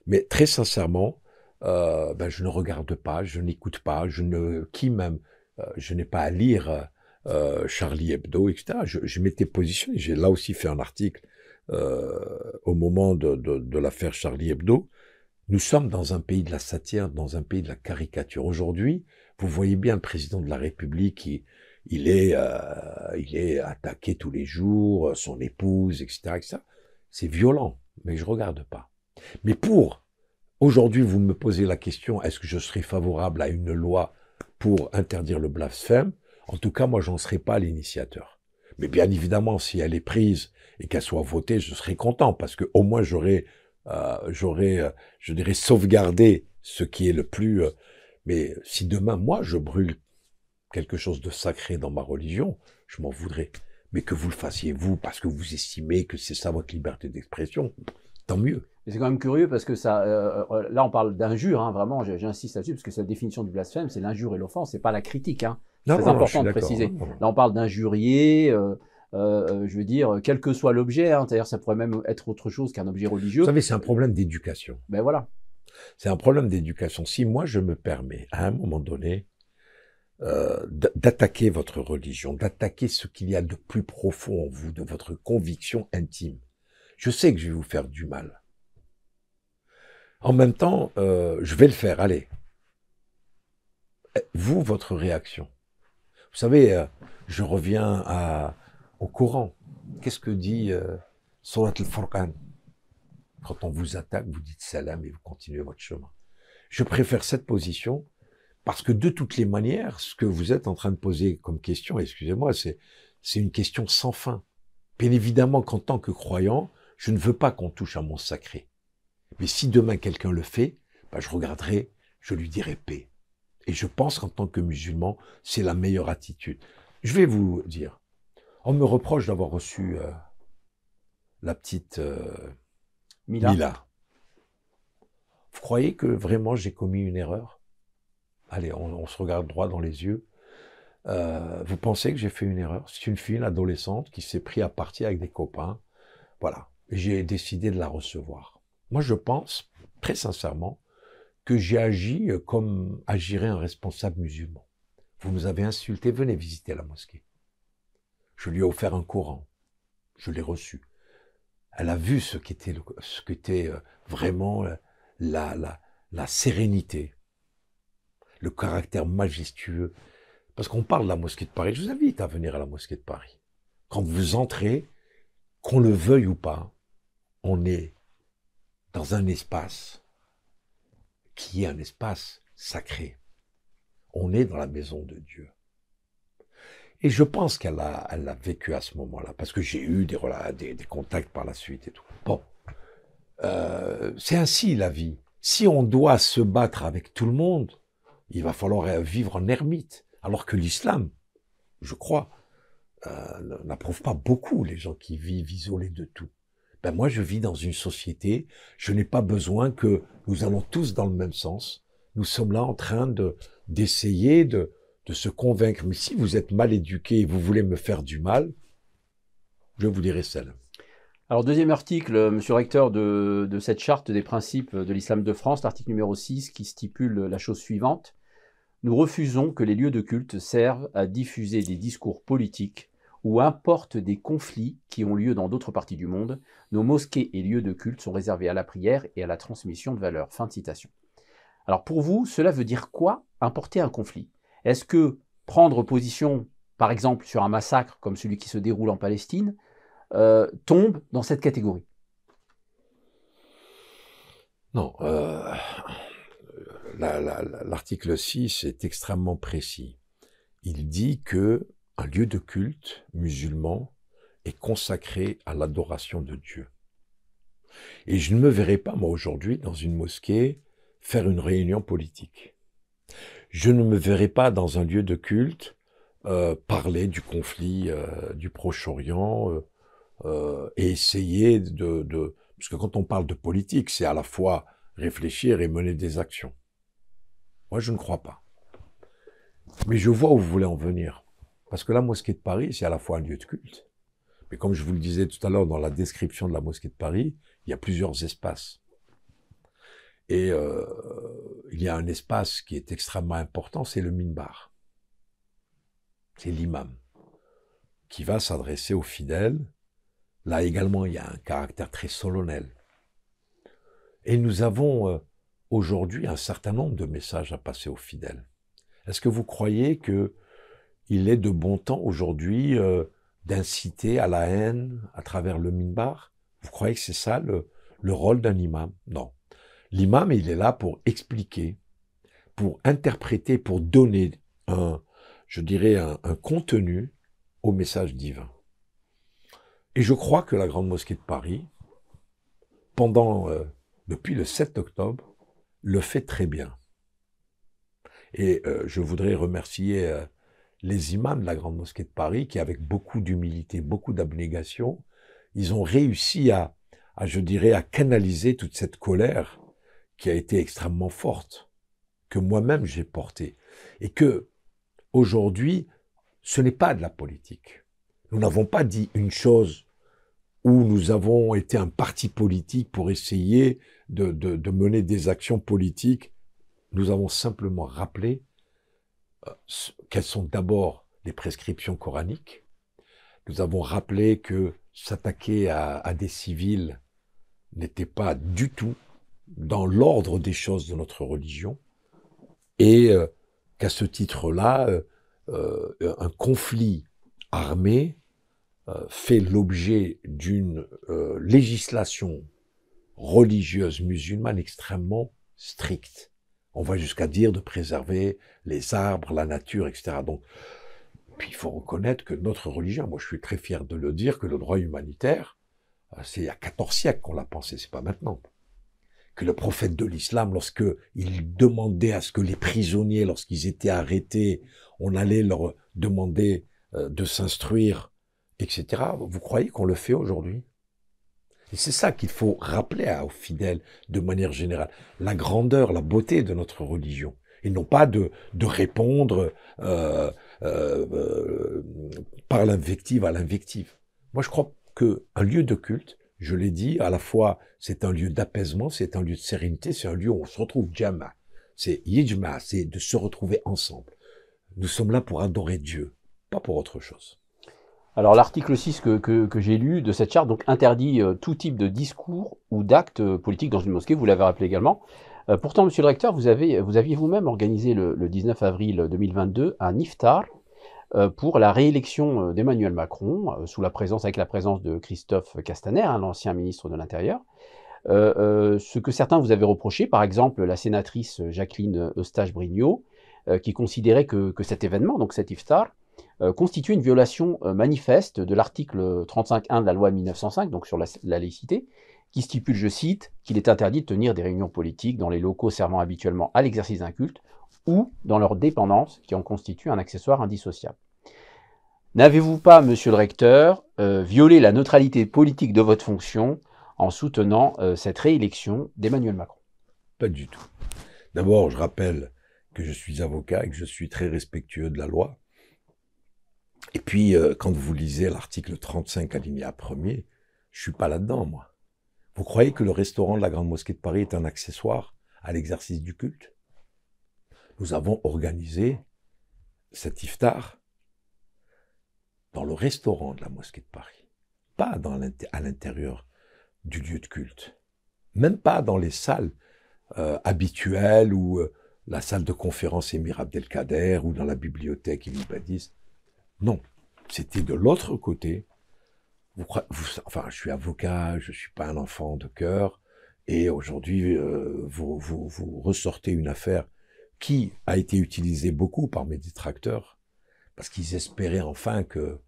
Mais très sincèrement, je ne regarde pas, je n'écoute pas, je n'ai pas à lire Charlie Hebdo, etc. Je m'étais positionné, j'ai là aussi fait un article au moment de l'affaire Charlie Hebdo. Nous sommes dans un pays de la satire, dans un pays de la caricature. Aujourd'hui, vous voyez bien le président de la République, il est attaqué tous les jours, son épouse, etc. etc. C'est violent, mais je regarde pas. Mais aujourd'hui, vous me posez la question, est-ce que je serais favorable à une loi pour interdire le blasphème? En tout cas, moi, j'en serais pas l'initiateur. Mais bien évidemment, si elle est prise et qu'elle soit votée, je serais content parce que au moins j'aurais, je dirais, sauvegardé ce qui est le plus. Mais si demain, moi, je brûle quelque chose de sacré dans ma religion, je m'en voudrais. Mais que vous le fassiez vous, parce que vous estimez que c'est ça votre liberté d'expression, tant mieux. C'est quand même curieux parce que ça, là on parle d'injure, hein, vraiment, j'insiste là-dessus, parce que sa définition du blasphème, c'est l'injure et l'offense, c'est pas la critique. Hein. C'est très important de préciser. Là on parle d'injurier, je veux dire, quel que soit l'objet, hein, c'est-à-dire ça pourrait même être autre chose qu'un objet religieux. Vous savez, c'est un problème d'éducation. Ben voilà. C'est un problème d'éducation. Si moi je me permets, à un moment donné, d'attaquer votre religion, d'attaquer ce qu'il y a de plus profond en vous, de votre conviction intime, je sais que je vais vous faire du mal. En même temps, je vais le faire, allez. Vous, votre réaction. Vous savez, je reviens au Coran. Qu'est-ce que dit Surat al-Furqan? Quand on vous attaque, vous dites salam et vous continuez votre chemin. Je préfère cette position parce que de toutes les manières, ce que vous êtes en train de poser comme question, excusez-moi, c'est une question sans fin. Bien évidemment qu'en tant que croyant, je ne veux pas qu'on touche à mon sacré. Mais si demain quelqu'un le fait, ben je regarderai, je lui dirai paix. Et je pense qu'en tant que musulman, c'est la meilleure attitude. Je vais vous dire, on me reproche d'avoir reçu la petite Mila. Vous croyez que vraiment j'ai commis une erreur? Allez, on se regarde droit dans les yeux. Vous pensez que j'ai fait une erreur? C'est une fille, une adolescente, qui s'est pris à partie avec des copains. Voilà. J'ai décidé de la recevoir. Moi, je pense, très sincèrement, que j'ai agi comme agirait un responsable musulman. Vous nous avez insultés, venez visiter la mosquée. Je lui ai offert un Coran. Je l'ai reçu. Elle a vu ce qu'était vraiment la sérénité, le caractère majestueux. Parce qu'on parle de la mosquée de Paris. Je vous invite à venir à la mosquée de Paris. Quand vous entrez, qu'on le veuille ou pas, on est dans un espace qui est un espace sacré. On est dans la maison de Dieu. Et je pense qu'elle a vécu à ce moment-là, parce que j'ai eu des contacts par la suite et tout. Bon, c'est ainsi la vie. Si on doit se battre avec tout le monde, il va falloir vivre en ermite. Alors que l'islam, je crois, n'approuve pas beaucoup les gens qui vivent isolés de tout. Ben moi, je vis dans une société, je n'ai pas besoin que nous allons tous dans le même sens. Nous sommes là en train d'essayer de se convaincre. Mais si vous êtes mal éduqué et vous voulez me faire du mal, je vous dirai celle. Alors, deuxième article, monsieur recteur, de cette charte des principes de l'islam de France, l'article numéro 6, qui stipule la chose suivante. Nous refusons que les lieux de culte servent à diffuser des discours politiques ou importent des conflits qui ont lieu dans d'autres parties du monde. Nos mosquées et lieux de culte sont réservés à la prière et à la transmission de valeurs. Fin de citation. Alors pour vous, cela veut dire quoi, importer un conflit? Est-ce que prendre position, par exemple, sur un massacre comme celui qui se déroule en Palestine, tombe dans cette catégorie? Non, l'article 6 est extrêmement précis. Il dit que un lieu de culte musulman est consacré à l'adoration de Dieu. Et je ne me verrai pas, moi, aujourd'hui, dans une mosquée, faire une réunion politique. Je ne me verrai pas dans un lieu de culte parler du conflit du Proche-Orient et essayer parce que quand on parle de politique, c'est à la fois réfléchir et mener des actions. Moi, je ne crois pas. Mais je vois où vous voulez en venir. Parce que la mosquée de Paris, c'est à la fois un lieu de culte. Mais comme je vous le disais tout à l'heure dans la description de la mosquée de Paris, il y a plusieurs espaces. Et il y a un espace qui est extrêmement important, c'est le minbar. C'est l'imam qui va s'adresser aux fidèles. Là également, il y a un caractère très solennel. Et nous avons aujourd'hui un certain nombre de messages à passer aux fidèles. Est-ce que vous croyez qu'il est de bon temps aujourd'hui d'inciter à la haine à travers le minbar? Vous croyez que c'est ça le rôle d'un imam? Non. L'imam, il est là pour expliquer, pour interpréter, pour donner un contenu au message divin. Et je crois que la Grande Mosquée de Paris, depuis le 7 octobre, le fait très bien. Et je voudrais remercier les imams de la Grande Mosquée de Paris qui, avec beaucoup d'humilité, beaucoup d'abnégation, ils ont réussi à canaliser toute cette colère qui a été extrêmement forte, que moi-même j'ai portée. Et que, aujourd'hui, ce n'est pas de la politique. Nous n'avons pas dit une chose où nous avons été un parti politique pour essayer de mener des actions politiques. Nous avons simplement rappelé quelles sont d'abord les prescriptions coraniques. Nous avons rappelé que s'attaquer à des civils n'était pas du tout dans l'ordre des choses de notre religion et qu'à ce titre-là, un conflit armé fait l'objet d'une législation religieuse musulmane extrêmement stricte. On va jusqu'à dire de préserver les arbres, la nature, etc. Donc, puis il faut reconnaître que notre religion, moi je suis très fier de le dire, que le droit humanitaire, c'est il y a 14 siècles qu'on l'a pensé, c'est pas maintenant. Que le prophète de l'islam, lorsque il demandait à ce que les prisonniers, lorsqu'ils étaient arrêtés, on allait leur demander de s'instruire, etc. Vous croyez qu'on le fait aujourd'hui? Et c'est ça qu'il faut rappeler aux fidèles de manière générale. La grandeur, la beauté de notre religion. Et non pas de répondre par l'invective à l'invective. Moi, je crois qu'un lieu de culte, je l'ai dit, à la fois, c'est un lieu d'apaisement, c'est un lieu de sérénité, c'est un lieu où on se retrouve jama. C'est yijma, c'est de se retrouver ensemble. Nous sommes là pour adorer Dieu, pas pour autre chose. Alors l'article 6 que j'ai lu de cette charte donc interdit tout type de discours ou d'actes politiques dans une mosquée, vous l'avez rappelé également. Pourtant, monsieur le recteur, vous aviez vous-même organisé le 19 avril 2022 un iftar pour la réélection d'Emmanuel Macron, avec la présence de Christophe Castaner, l'ancien ministre de l'Intérieur. Ce que certains vous avaient reproché, par exemple la sénatrice Jacqueline Eustache-Brinio, qui considérait que cet événement, donc cet iftar, constitue une violation manifeste de l'article 35.1 de la loi de 1905, donc sur la laïcité, qui stipule, je cite, qu'il est interdit de tenir des réunions politiques dans les locaux servant habituellement à l'exercice d'un culte ou dans leur dépendance qui en constitue un accessoire indissociable. N'avez-vous pas, monsieur le recteur, violé la neutralité politique de votre fonction en soutenant cette réélection d'Emmanuel Macron? Pas du tout. D'abord, je rappelle que je suis avocat et que je suis très respectueux de la loi. Et puis, quand vous lisez l'article 35 alinéa 1er, je suis pas là-dedans, moi. Vous croyez que le restaurant de la Grande Mosquée de Paris est un accessoire à l'exercice du culte? Nous avons organisé cet iftar dans le restaurant de la Mosquée de Paris, pas à l'intérieur du lieu de culte, même pas dans les salles habituelles ou la salle de conférence Émir Abdelkader ou dans la bibliothèque Ibn Badis. Non, c'était de l'autre côté. Enfin, je suis avocat, je suis pas un enfant de cœur, et aujourd'hui, vous ressortez une affaire qui a été utilisée beaucoup par mes détracteurs, parce qu'ils espéraient enfin que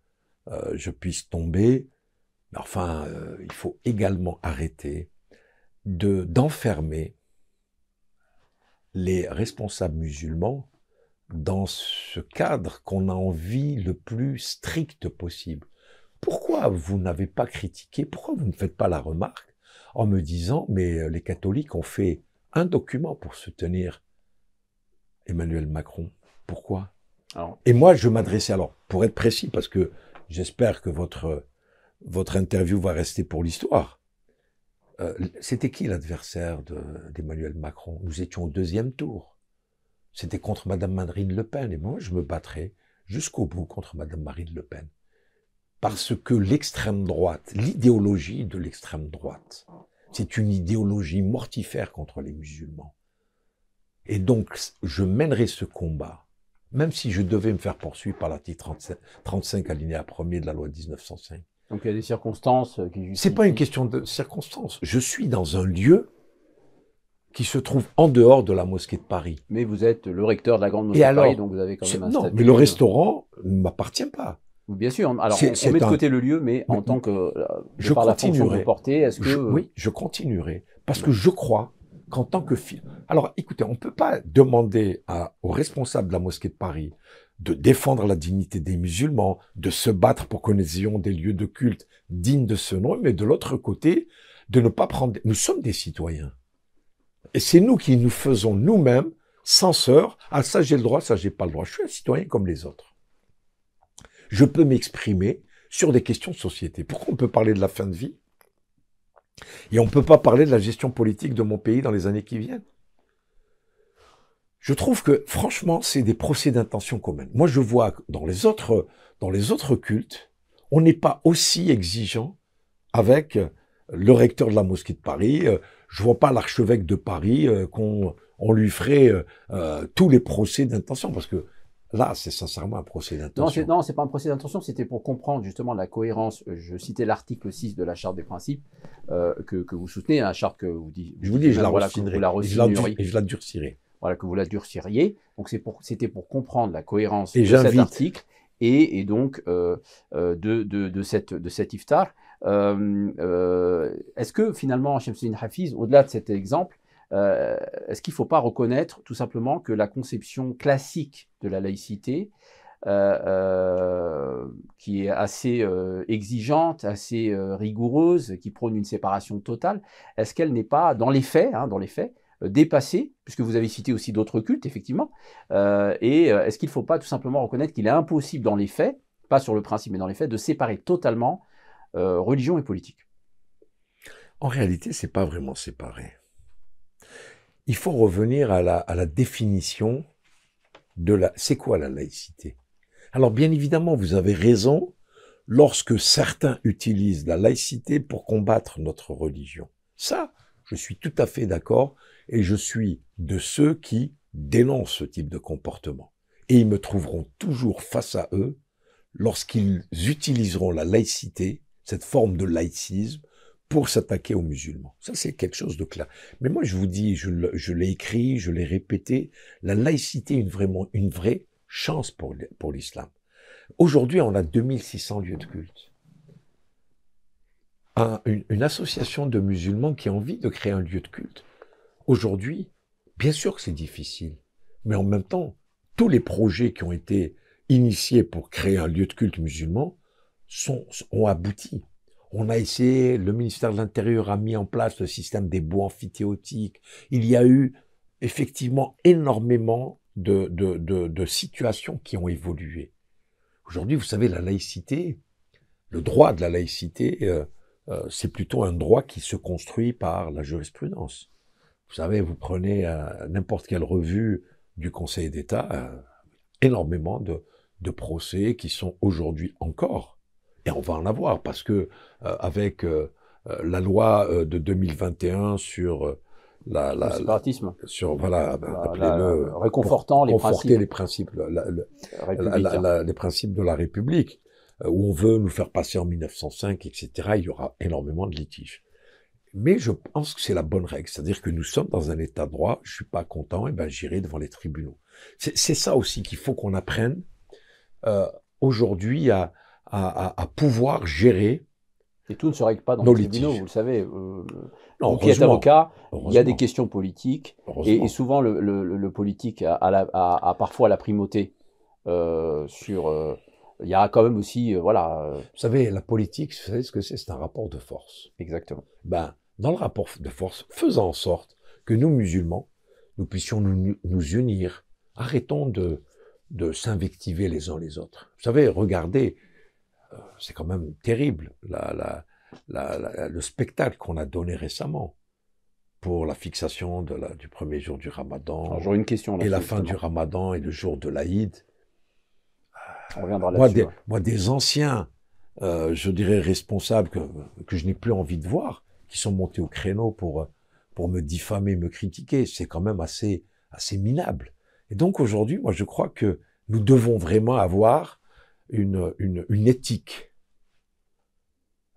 je puisse tomber. Mais enfin, il faut également arrêter d'enfermer les responsables musulmans dans ce cadre qu'on a envie le plus strict possible. Pourquoi vous n'avez pas critiqué, pourquoi vous ne faites pas la remarque en me disant, mais les catholiques ont fait un document pour soutenir Emmanuel Macron. Pourquoi? Et moi, je m'adressais, alors, pour être précis, parce que j'espère que votre interview va rester pour l'histoire. C'était qui l'adversaire d'Emmanuel Macron? Nous étions au 2e tour. C'était contre Madame Marine Le Pen. Et moi, je me battrai jusqu'au bout contre Madame Marine Le Pen. Parce que l'extrême droite, l'idéologie de l'extrême droite, c'est une idéologie mortifère contre les musulmans. Et donc, je mènerai ce combat, même si je devais me faire poursuivre par l'article 35 alinéa 1er de la loi de 1905. Donc il y a des circonstances qui justifient... C'est pas une question de circonstances. Je suis dans un lieu qui se trouve en dehors de la mosquée de Paris. Mais vous êtes le recteur de la Grande Mosquée de Paris, donc vous avez quand même un statut... Non, mais le restaurant ne m'appartient pas. Bien sûr. Alors, on met de côté le lieu, mais en tant que... je continuerai. Est-ce que... Oui, je continuerai. Parce que je crois qu'en tant que... Alors, écoutez, on ne peut pas demander aux responsables de la mosquée de Paris de défendre la dignité des musulmans, de se battre pour que nous ayons des lieux de culte dignes de ce nom, mais de l'autre côté, de ne pas prendre... Nous sommes des citoyens. Et c'est nous qui nous faisons nous-mêmes censeurs. Ah, ça j'ai le droit, ça j'ai pas le droit. Je suis un citoyen comme les autres. Je peux m'exprimer sur des questions de société. Pourquoi on peut parler de la fin de vie et on ne peut pas parler de la gestion politique de mon pays dans les années qui viennent? Je trouve que, franchement, c'est des procès d'intention commune. Moi, je vois que dans les autres cultes, on n'est pas aussi exigeant avec le recteur de la mosquée de Paris. Je vois pas l'archevêque de Paris qu'on lui ferait tous les procès d'intention, parce que là, c'est sincèrement un procès d'intention. Non, c'est pas un procès d'intention, c'était pour comprendre justement la cohérence. Je citais l'article 6 de la Charte des principes que vous soutenez, la charte que vous dites. Je vous dis, je la re-signerai. et je la durcirai. Voilà, que vous la durciriez. Donc c'était pour comprendre la cohérence de cet article et donc de cet iftar. Est-ce que finalement, Shamsuddin Hafiz, au-delà de cet exemple, est-ce qu'il ne faut pas reconnaître tout simplement que la conception classique de la laïcité, qui est assez exigeante, assez rigoureuse, qui prône une séparation totale, est-ce qu'elle n'est pas, dans les faits, dépassée, puisque vous avez cité aussi d'autres cultes, effectivement, et est-ce qu'il ne faut pas tout simplement reconnaître qu'il est impossible dans les faits, pas sur le principe, mais dans les faits, de séparer totalement religion et politique? En réalité, c'est pas vraiment séparé. Il faut revenir à la définition de c'est quoi la laïcité? Alors, bien évidemment, vous avez raison lorsque certains utilisent la laïcité pour combattre notre religion. Ça, je suis tout à fait d'accord et je suis de ceux qui dénoncent ce type de comportement. Et ils me trouveront toujours face à eux lorsqu'ils utiliseront la laïcité, cette forme de laïcisme, pour s'attaquer aux musulmans. Ça, c'est quelque chose de clair. Mais moi, je vous dis, je l'ai écrit, je l'ai répété, la laïcité est vraiment une vraie chance pour l'islam. Aujourd'hui, on a 2600 lieux de culte. Une association de musulmans qui a envie de créer un lieu de culte. Aujourd'hui, bien sûr que c'est difficile, mais en même temps, tous les projets qui ont été initiés pour créer un lieu de culte musulman ont abouti. On a essayé, le ministère de l'Intérieur a mis en place le système des baux amphithéotiques. Il y a eu effectivement énormément de situations qui ont évolué. Aujourd'hui, vous savez, la laïcité, le droit de la laïcité, c'est plutôt un droit qui se construit par la jurisprudence. Vous savez, vous prenez n'importe quelle revue du Conseil d'État, énormément de procès qui sont aujourd'hui encore, et on va en avoir, parce que avec la loi de 2021 sur le séparatisme, réconfortant les principes les principes de la République, où on veut nous faire passer en 1905, etc., il y aura énormément de litiges. Mais je pense que c'est la bonne règle, c'est-à-dire que nous sommes dans un état de droit, je suis pas content, et ben j'irai devant les tribunaux. C'est ça aussi qu'il faut qu'on apprenne aujourd'hui à pouvoir gérer. Et tout ne se règle pas dans les tribunaux, vous le savez. Vous qui êtes avocat, il y a des questions politiques, et souvent le politique a parfois la primauté sur... il y a quand même aussi, voilà... Vous savez, la politique, vous savez ce que c'est? C'est un rapport de force. Exactement. Ben, dans le rapport de force, faisons en sorte que nous, musulmans, nous puissions nous unir. Arrêtons de s'invectiver les uns les autres. Vous savez, regardez, c'est quand même terrible, le spectacle qu'on a donné récemment pour la fixation du premier jour du Ramadan. Alors, j'aurais une question là, et la fin du Ramadan et le jour de l'Aïd. On reviendra là-dessus. Moi, des anciens, je dirais responsables que je n'ai plus envie de voir, qui sont montés au créneau pour me diffamer, me critiquer, c'est quand même assez minable. Et donc aujourd'hui, moi je crois que nous devons vraiment avoir une éthique.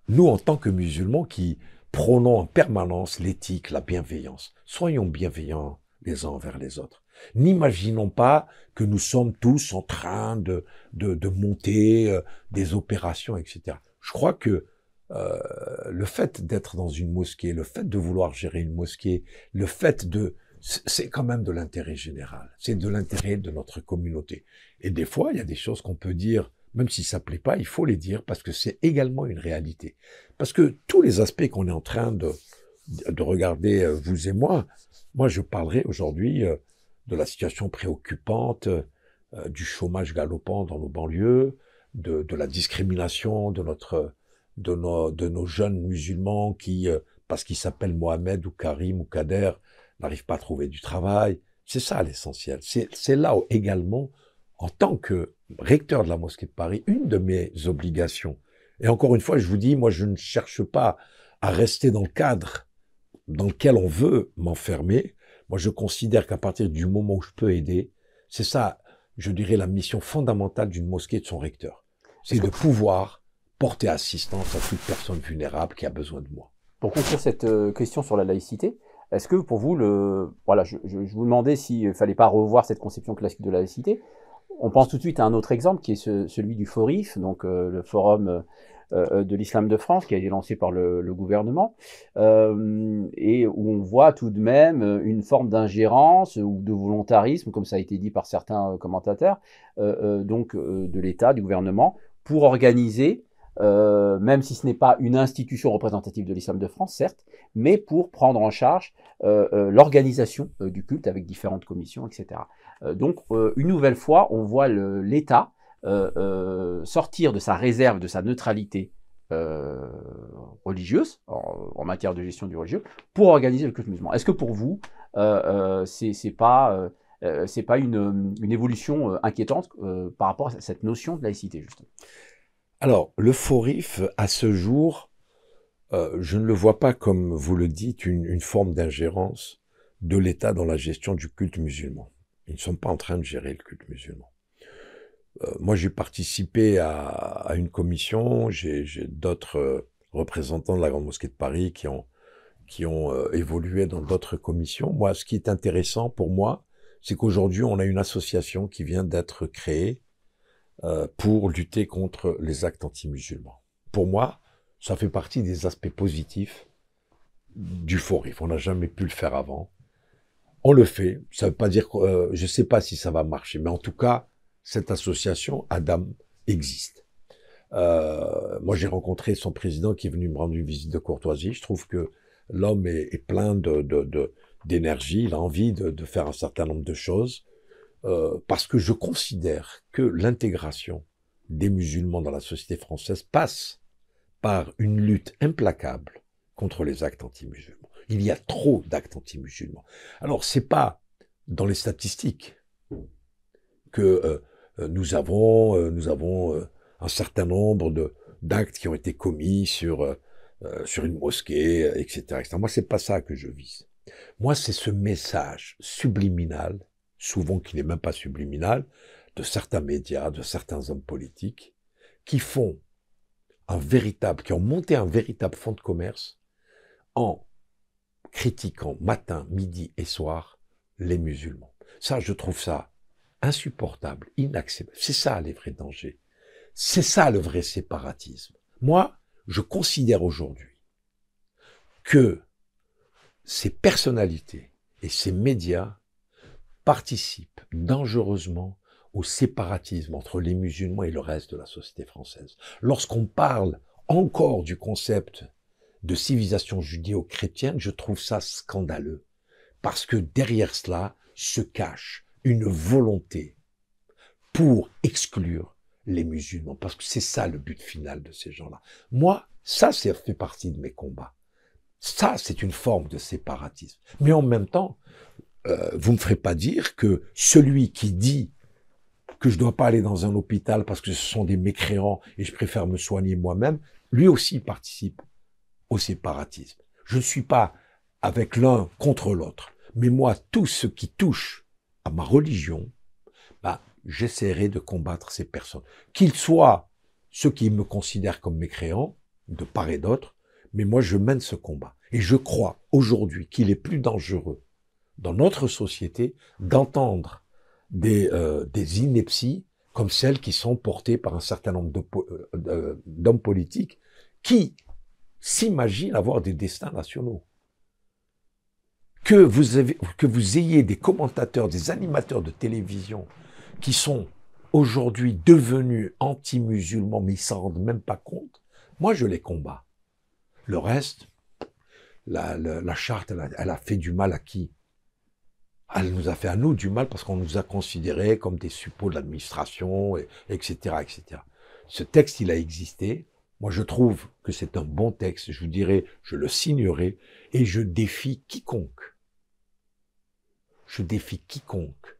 Nous, en tant que musulmans qui prônons en permanence l'éthique, la bienveillance, soyons bienveillants les uns envers les autres. N'imaginons pas que nous sommes tous en train de monter des opérations, etc. Je crois que le fait d'être dans une mosquée, le fait de vouloir gérer une mosquée, le fait c'est quand même de l'intérêt général. C'est de l'intérêt de notre communauté. Et des fois, il y a des choses qu'on peut dire, même si ça plaît pas, il faut les dire parce que c'est également une réalité. Parce que tous les aspects qu'on est en train de regarder, vous et moi je parlerai aujourd'hui de la situation préoccupante, du chômage galopant dans nos banlieues, de la discrimination de nos jeunes musulmans qui, parce qu'ils s'appellent Mohamed ou Karim ou Kader, n'arrivent pas à trouver du travail. C'est ça l'essentiel. C'est là où, également, en tant que recteur de la mosquée de Paris, une de mes obligations. Et encore une fois, je vous dis, moi, je ne cherche pas à rester dans le cadre dans lequel on veut m'enfermer. Moi, je considère qu'à partir du moment où je peux aider, c'est ça, je dirais, la mission fondamentale d'une mosquée et de son recteur. C'est de pouvoir porter assistance à toute personne vulnérable qui a besoin de moi. Pour conclure cette question sur la laïcité, est-ce que pour vous, voilà, je vous demandais s'il ne fallait pas revoir cette conception classique de la laïcité. On pense tout de suite à un autre exemple qui est celui du FORIF, donc le Forum de l'Islam de France, qui a été lancé par le gouvernement, et où on voit tout de même une forme d'ingérence ou de volontarisme, comme ça a été dit par certains commentateurs, de l'État, du gouvernement, pour organiser, même si ce n'est pas une institution représentative de l'Islam de France, certes, mais pour prendre en charge l'organisation du culte avec différentes commissions, etc. Donc, une nouvelle fois, on voit l'État sortir de sa réserve, de sa neutralité religieuse, en matière de gestion du religieux, pour organiser le culte musulman. Est-ce que pour vous, c'est pas une évolution inquiétante par rapport à cette notion de laïcité, justement? Alors, le FORIF, à ce jour, je ne le vois pas, comme vous le dites, une forme d'ingérence de l'État dans la gestion du culte musulman. Ils ne sont pas en train de gérer le culte musulman. Moi, j'ai participé à une commission, j'ai d'autres représentants de la Grande Mosquée de Paris qui ont évolué dans d'autres commissions. Moi, ce qui est intéressant pour moi, c'est qu'aujourd'hui, on a une association qui vient d'être créée pour lutter contre les actes anti-musulmans. Pour moi, ça fait partie des aspects positifs du FORIF. On n'a jamais pu le faire avant. On le fait. Ça ne veut pas dire que je ne sais pas si ça va marcher, mais en tout cas, cette association, Adam, existe. Moi, j'ai rencontré son président qui est venu me rendre une visite de courtoisie. Je trouve que l'homme est plein d'énergie. Il a envie de faire un certain nombre de choses. Parce que je considère que l'intégration des musulmans dans la société française passe par une lutte implacable contre les actes anti-musulmans. Il y a trop d'actes anti-musulmans. Alors, c'est pas dans les statistiques que nous avons un certain nombre d'actes qui ont été commis sur une mosquée, etc., etc. Moi, c'est pas ça que je vise. Moi, c'est ce message subliminal, souvent qui n'est même pas subliminal, de certains médias, de certains hommes politiques, qui ont monté un véritable fonds de commerce en critiquant matin, midi et soir les musulmans. Ça, je trouve ça insupportable, inacceptable. C'est ça les vrais dangers. C'est ça le vrai séparatisme. Moi, je considère aujourd'hui que ces personnalités et ces médias participent dangereusement au séparatisme entre les musulmans et le reste de la société française. Lorsqu'on parle encore du concept de civilisation judéo-chrétienne, je trouve ça scandaleux. Parce que derrière cela se cache une volonté pour exclure les musulmans. Parce que c'est ça le but final de ces gens-là. Moi, ça fait partie de mes combats. Ça, c'est une forme de séparatisme. Mais en même temps, vous ne me ferez pas dire que celui qui dit que je ne dois pas aller dans un hôpital parce que ce sont des mécréants et je préfère me soigner moi-même, lui aussi participe au séparatisme. Je ne suis pas avec l'un contre l'autre. Mais moi, tout ce qui touche à ma religion, j'essaierai de combattre ces personnes. Qu'ils soient ceux qui me considèrent comme mécréants, de part et d'autre, mais moi je mène ce combat. Et je crois aujourd'hui qu'il est plus dangereux dans notre société d'entendre des inepties comme celles qui sont portées par un certain nombre d'hommes politiques qui s'imaginent avoir des destins nationaux. Que vous ayez des commentateurs, des animateurs de télévision qui sont aujourd'hui devenus anti-musulmans, mais ils s'en rendent même pas compte, moi je les combats. Le reste, la charte, elle a fait du mal à qui? Elle nous a fait à nous du mal parce qu'on nous a considérés comme des suppôts de l'administration, etc., etc. Ce texte, il a existé. Moi, je trouve que c'est un bon texte. Je vous dirais, je le signerai et je défie quiconque. Je défie quiconque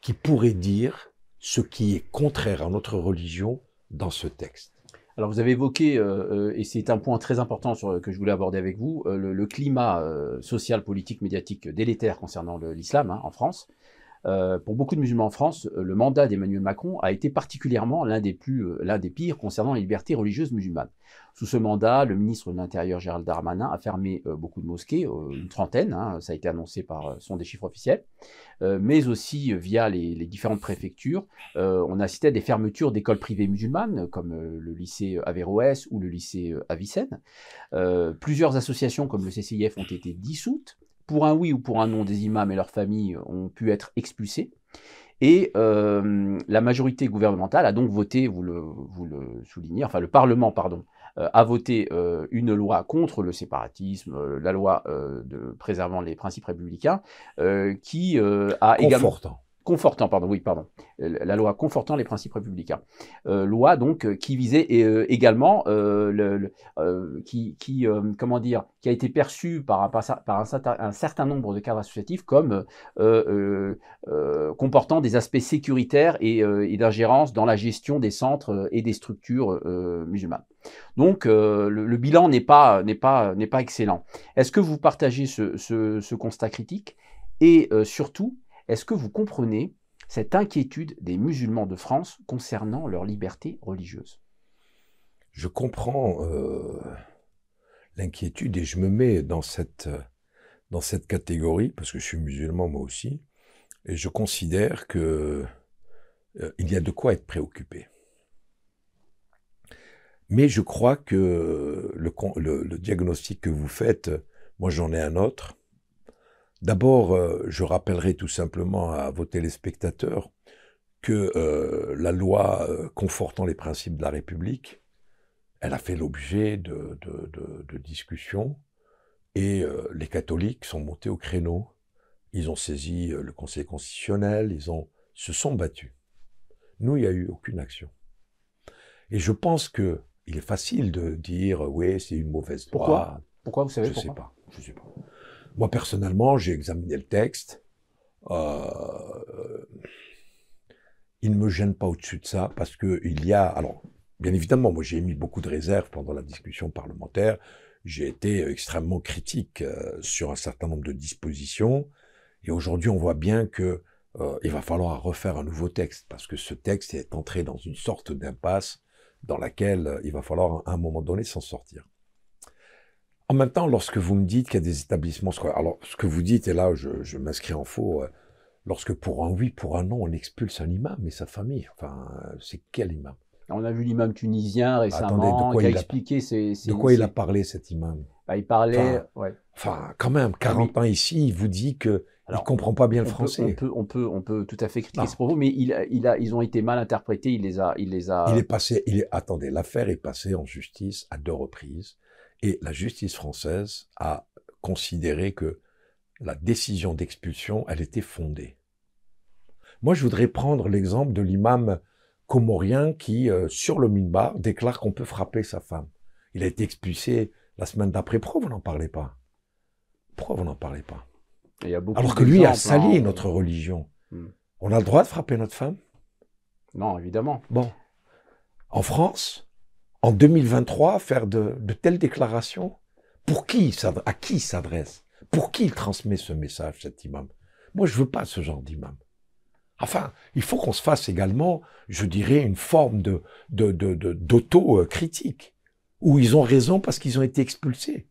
qui pourrait dire ce qui est contraire à notre religion dans ce texte. Alors vous avez évoqué, et c'est un point très important que je voulais aborder avec vous, le climat social, politique, médiatique délétère concernant l'islam en France. Pour beaucoup de musulmans en France, le mandat d'Emmanuel Macron a été particulièrement l'un des pires concernant les libertés religieuses musulmanes. Sous ce mandat, le ministre de l'Intérieur Gérald Darmanin a fermé beaucoup de mosquées, une trentaine, ça a été annoncé sont des chiffres officiels, mais aussi via les différentes préfectures, on a assisté à des fermetures d'écoles privées musulmanes, comme le lycée Averroès ou le lycée Avicenne. Plusieurs associations comme le CCIF ont été dissoutes. Pour un oui ou pour un non, des imams et leurs familles ont pu être expulsés. Et la majorité gouvernementale a donc voté, vous le soulignez, enfin le Parlement, pardon, a voté une loi contre le séparatisme, la loi préservant les principes républicains, qui a également... La loi confortant les principes républicains. Loi donc qui visait également, comment dire, qui a été perçue par un certain nombre de cadres associatifs comme comportant des aspects sécuritaires et d'ingérence dans la gestion des centres et des structures musulmanes. Donc le bilan n'est pas excellent. Est-ce que vous partagez ce constat critique? Et surtout, est-ce que vous comprenez cette inquiétude des musulmans de France concernant leur liberté religieuse? Je comprends l'inquiétude et je me mets dans cette catégorie, parce que je suis musulman moi aussi, et je considère que il y a de quoi être préoccupé. Mais je crois que le diagnostic que vous faites, moi j'en ai un autre. D'abord, je rappellerai tout simplement à vos téléspectateurs que la loi confortant les principes de la République, elle a fait l'objet de discussions et les catholiques sont montés au créneau. Ils ont saisi le Conseil constitutionnel, se sont battus. Nous, il n'y a eu aucune action. Et je pense qu'il est facile de dire « oui, c'est une mauvaise loi ». Pourquoi vous savez Je pourquoi? Je sais pas. Moi, personnellement, j'ai examiné le texte. Il ne me gêne pas au-dessus de ça parce qu'il y a... Alors, bien évidemment, moi, j'ai émis beaucoup de réserves pendant la discussion parlementaire. J'ai été extrêmement critique sur un certain nombre de dispositions. Et aujourd'hui, on voit bien que il va falloir refaire un nouveau texte parce que ce texte est entré dans une sorte d'impasse dans laquelle il va falloir à un moment donné s'en sortir. En même temps, lorsque vous me dites qu'il y a des établissements scolaires, alors ce que vous dites, et là je m'inscris en faux, lorsque pour un oui, pour un non, on expulse un imam et sa famille, enfin, c'est quel imam? On a vu l'imam tunisien récemment qui a expliqué de quoi il a parlé cet imam? Il parlait... Enfin, quand même, 40 ans ici, il vous dit qu'il ne comprend pas bien le français. On peut tout à fait critiquer ce propos, mais ils ont été mal interprétés, il les a... Attendez, l'affaire est passée en justice à 2 reprises. Et la justice française a considéré que la décision d'expulsion, elle était fondée. Moi, je voudrais prendre l'exemple de l'imam comorien qui, sur le minbar, déclare qu'on peut frapper sa femme. Il a été expulsé la semaine d'après. Pourquoi vous n'en parlez pas? Pourquoi vous n'en parlez pas? Alors que lui a sali notre religion. On a le droit de frapper notre femme? Non, évidemment. Bon. En France, en 2023, faire de telles déclarations, à qui il s'adresse? Pour qui il transmet ce message, cet imam? Moi, je ne veux pas ce genre d'imam. Enfin, il faut qu'on se fasse également, je dirais, une forme d'auto-critique, où ils ont raison parce qu'ils ont été expulsés.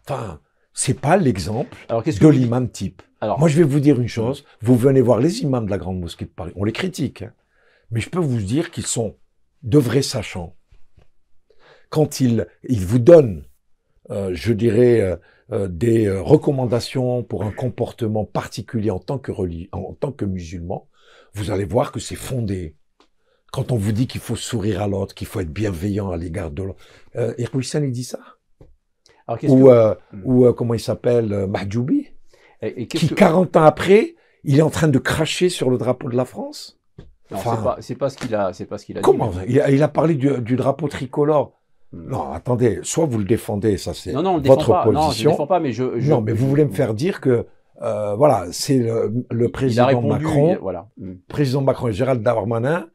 Enfin, c'est pas l'exemple de l'imam type. Moi, je vais vous dire une chose, vous venez voir les imams de la Grande Mosquée de Paris, on les critique, hein, mais je peux vous dire qu'ils sont de vrais sachants. Quand il vous donne, je dirais, des recommandations pour un comportement particulier en tant que musulman, vous allez voir que c'est fondé. Quand on vous dit qu'il faut sourire à l'autre, qu'il faut être bienveillant à l'égard de l'autre, Irwissane, il dit ça. Ou comment il s'appelle, Mahjoubi, qui 40 ans après, il est en train de cracher sur le drapeau de la France. Non, Enfin, c'est pas ce qu'il a, c'est pas ce qu'il a dit. comment ça il a parlé du drapeau tricolore. Hmm. Non, attendez, soit vous le défendez, ça c'est Non, non, on le défend votre pas. Non, je le position. défends pas, mais Non, mais vous voulez me faire dire que, voilà, c'est le il a président répondu, Macron, voilà. Hmm. président Macron et Gérald Darmanin,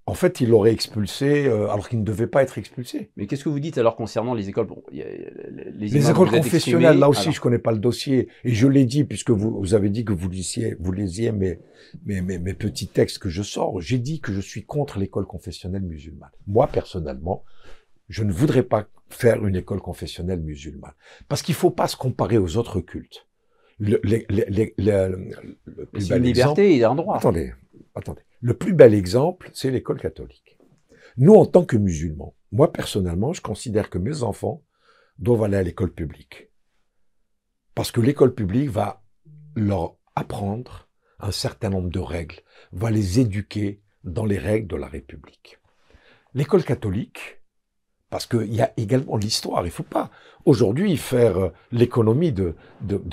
en fait, il l'aurait expulsé alors qu'il ne devait pas être expulsé. Mais qu'est-ce que vous dites alors concernant les écoles? Bon, Les imams, écoles vous êtes confessionnelles, exprimés. là aussi, Alors, je connais pas le dossier. Et je l'ai dit, puisque vous avez dit que vous lisiez mes petits textes que je sors. J'ai dit que je suis contre l'école confessionnelle musulmane. Moi, personnellement, je ne voudrais pas faire une école confessionnelle musulmane. Parce qu'il faut pas se comparer aux autres cultes. Le plus c'est une bel exemple... liberté et un droit. Attendez. Le plus bel exemple, c'est l'école catholique. Nous, en tant que musulmans, moi, personnellement, je considère que mes enfants doivent aller à l'école publique. Parce que l'école publique va leur apprendre un certain nombre de règles, va les éduquer dans les règles de la République. L'école catholique, parce qu'il y a également l'histoire, il ne faut pas aujourd'hui faire l'économie de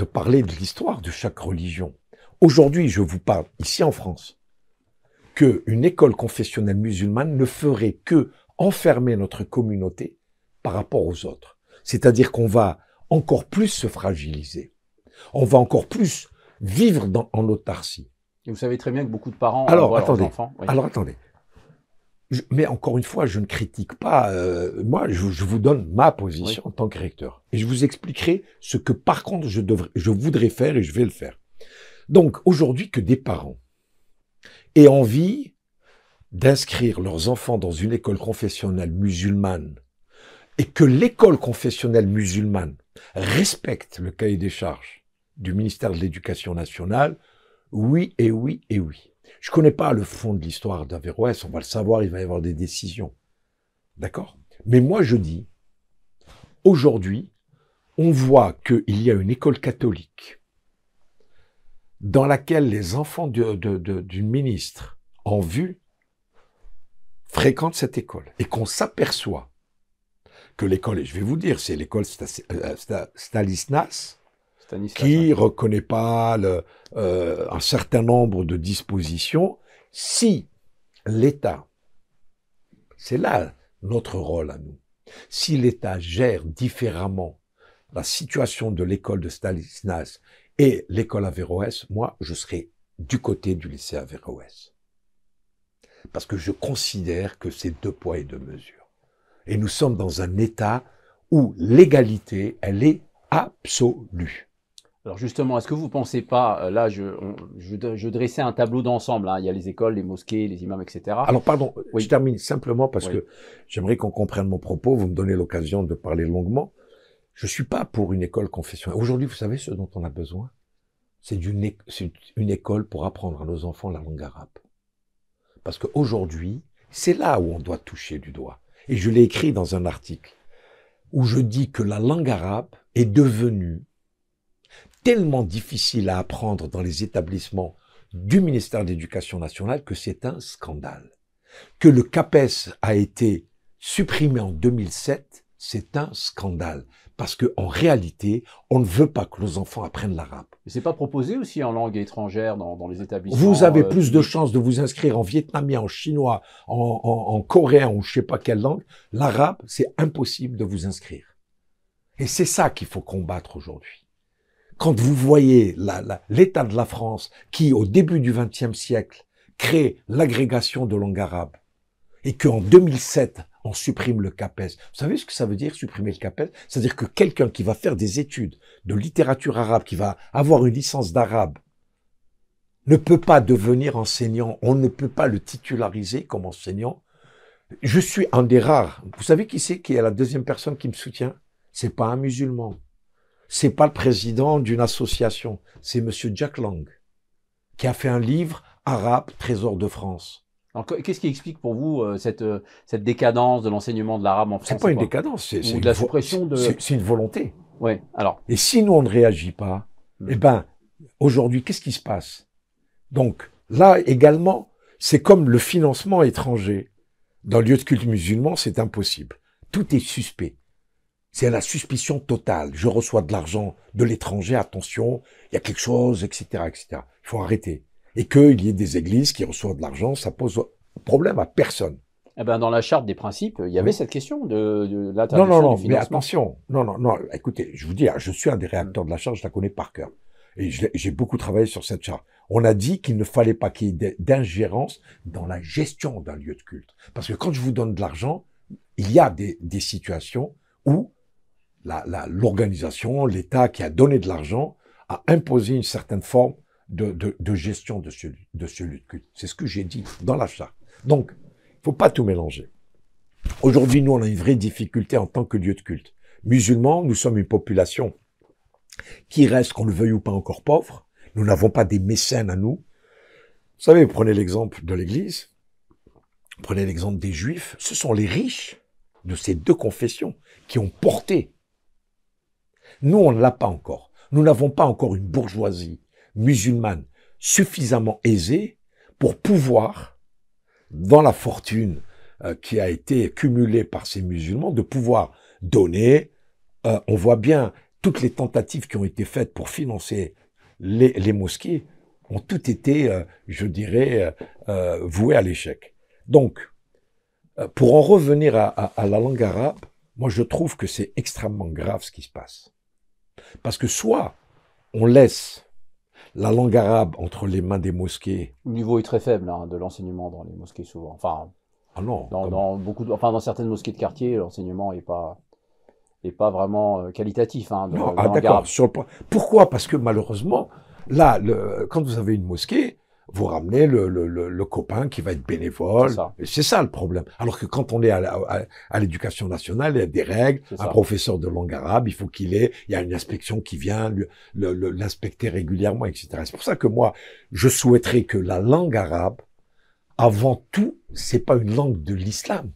parler de l'histoire de chaque religion. Aujourd'hui, je vous parle, ici en France, qu'une école confessionnelle musulmane ne ferait que enfermer notre communauté par rapport aux autres. C'est-à-dire qu'on va encore plus se fragiliser. On va encore plus vivre en autarcie. Et vous savez très bien que beaucoup de parents Alors, envoient attendez. leurs enfants. Oui. Alors, attendez. Mais encore une fois, je ne critique pas. Moi, je vous donne ma position en tant que recteur. Et je vous expliquerai ce que, par contre, je voudrais faire et je vais le faire. Donc, aujourd'hui, que des parents aient envie d'inscrire leurs enfants dans une école confessionnelle musulmane et que l'école confessionnelle musulmane respecte le cahier des charges du ministère de l'Éducation nationale, oui et oui et oui. Je connais pas le fond de l'histoire d'Averroès, on va le savoir, il va y avoir des décisions. D'accord? Mais moi je dis, aujourd'hui, on voit qu'il y a une école catholique dans laquelle les enfants d'une ministre en vue fréquentent cette école et qu'on s'aperçoit que l'école, et je vais vous dire, c'est l'école Stanislas, qui reconnaît pas un certain nombre de dispositions. Si l'État, c'est là notre rôle à nous, si l'État gère différemment la situation de l'école de Stanislas et l'école Averroès, moi, je serai du côté du lycée Averroès. Parce que je considère que c'est 2 poids et 2 mesures. Et nous sommes dans un État où l'égalité, elle est absolue. Alors justement, est-ce que vous ne pensez pas, là je dressais un tableau d'ensemble, hein, il y a les écoles, les mosquées, les imams, etc. Alors pardon, oui. Je termine simplement parce oui. que j'aimerais qu'on comprenne mon propos, vous me donnez l'occasion de parler longuement. Je ne suis pas pour une école confessionnelle. Aujourd'hui, vous savez ce dont on a besoin? C'est une école pour apprendre à nos enfants la langue arabe. Parce qu'aujourd'hui, c'est là où on doit toucher du doigt. Et je l'ai écrit dans un article où je dis que la langue arabe est devenue tellement difficile à apprendre dans les établissements du ministère de l'Éducation nationale que c'est un scandale. Que le CAPES a été supprimé en 2007, c'est un scandale. Parce qu'en réalité, on ne veut pas que nos enfants apprennent l'arabe. Mais c'est pas proposé aussi en langue étrangère dans les établissements? Vous avez plus de chances de vous inscrire en vietnamien, en chinois, en coréen ou je sais pas quelle langue. L'arabe, c'est impossible de vous inscrire. Et c'est ça qu'il faut combattre aujourd'hui. Quand vous voyez l'état de la France qui, au début du XXe siècle, crée l'agrégation de langue arabe et qu'en 2007, on supprime le CAPES. Vous savez ce que ça veut dire, supprimer le CAPES? C'est-à-dire que quelqu'un qui va faire des études de littérature arabe, qui va avoir une licence d'arabe, ne peut pas devenir enseignant. On ne peut pas le titulariser comme enseignant. Je suis un des rares. Vous savez qui c'est qui est la deuxième personne qui me soutient? C'est pas un musulman. C'est pas le président d'une association. C'est monsieur Jack Lang, qui a fait un livre arabe, Trésor de France. Alors, qu'est-ce qui explique pour vous cette décadence de l'enseignement de l'arabe en France? C'est pas une décadence, c'est de la suppression de... C'est une volonté. Ouais, alors. Et si nous, on ne réagit pas, eh ben, aujourd'hui, qu'est-ce qui se passe? Donc, là, également, c'est comme le financement étranger. Dans le lieu de culte musulman, c'est impossible. Tout est suspect. C'est la suspicion totale. Je reçois de l'argent de l'étranger, attention, il y a quelque chose, etc., etc. Il faut arrêter. Et qu'il y ait des églises qui reçoivent de l'argent, ça pose problème à personne. Eh ben, dans la charte des principes, il y avait cette question de Non, l'interdiction non, du non, mais financement. attention. Non, non, non. Écoutez, je vous dis, je suis un des réacteurs de la charte, je la connais par cœur. Et j'ai beaucoup travaillé sur cette charte. On a dit qu'il ne fallait pas qu'il y ait d'ingérence dans la gestion d'un lieu de culte. Parce que quand je vous donne de l'argent, il y a des situations où l'organisation, l'État qui a donné de l'argent, a imposé une certaine forme de gestion de ce lieu de culte. C'est ce que j'ai dit dans la charte. Donc, il faut pas tout mélanger. Aujourd'hui, nous, on a une vraie difficulté en tant que lieu de culte. Musulmans, nous sommes une population qui reste, qu'on le veuille ou pas, encore pauvre. Nous n'avons pas des mécènes à nous. Vous savez, prenez l'exemple de l'Église, prenez l'exemple des Juifs. Ce sont les riches de ces deux confessions qui ont porté. Nous, on ne l'a pas encore. Nous n'avons pas encore une bourgeoisie musulmane suffisamment aisée pour pouvoir, dans la fortune qui a été cumulée par ces musulmans, de pouvoir donner. On voit bien toutes les tentatives qui ont été faites pour financer les mosquées ont toutes été, je dirais, vouées à l'échec. Donc, pour en revenir à la langue arabe, moi je trouve que c'est extrêmement grave ce qui se passe. Parce que soit on laisse la langue arabe entre les mains des mosquées. Le niveau est très faible hein, de l'enseignement dans les mosquées souvent. Enfin, ah non, dans certaines mosquées de quartier, l'enseignement est pas vraiment qualitatif. Hein, non, d'accord. Pourquoi? Parce que malheureusement, là, quand vous avez une mosquée, vous ramenez le copain qui va être bénévole. C'est ça le problème. Alors que quand on est à l'éducation nationale, il y a des règles. Un professeur de langue arabe, il y a une inspection qui vient l'inspecter régulièrement, etc. C'est pour ça que moi, je souhaiterais que la langue arabe, avant tout, c'est pas une langue de l'islam.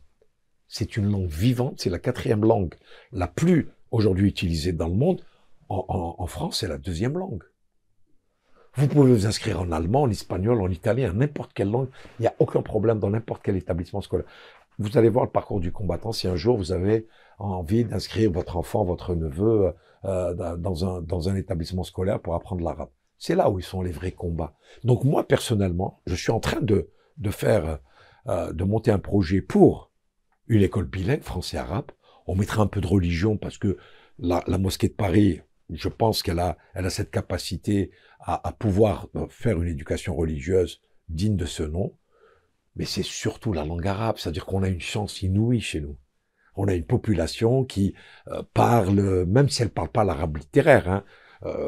C'est une langue vivante. C'est la 4e langue la plus aujourd'hui utilisée dans le monde. En France, c'est la 2e langue. Vous pouvez vous inscrire en allemand, en espagnol, en italien, n'importe quelle langue. Il n'y a aucun problème dans n'importe quel établissement scolaire. Vous allez voir le parcours du combattant si un jour vous avez envie d'inscrire votre enfant, votre neveu dans un établissement scolaire pour apprendre l'arabe. C'est là où ils sont les vrais combats. Donc moi, personnellement, je suis en train de monter un projet pour une école bilingue, français-arabe. On mettra un peu de religion parce que la mosquée de Paris, je pense qu'elle a cette capacité à pouvoir faire une éducation religieuse digne de ce nom, mais c'est surtout la langue arabe, c'est-à-dire qu'on a une chance inouïe chez nous. On a une population qui parle, même si elle parle pas l'arabe littéraire, hein,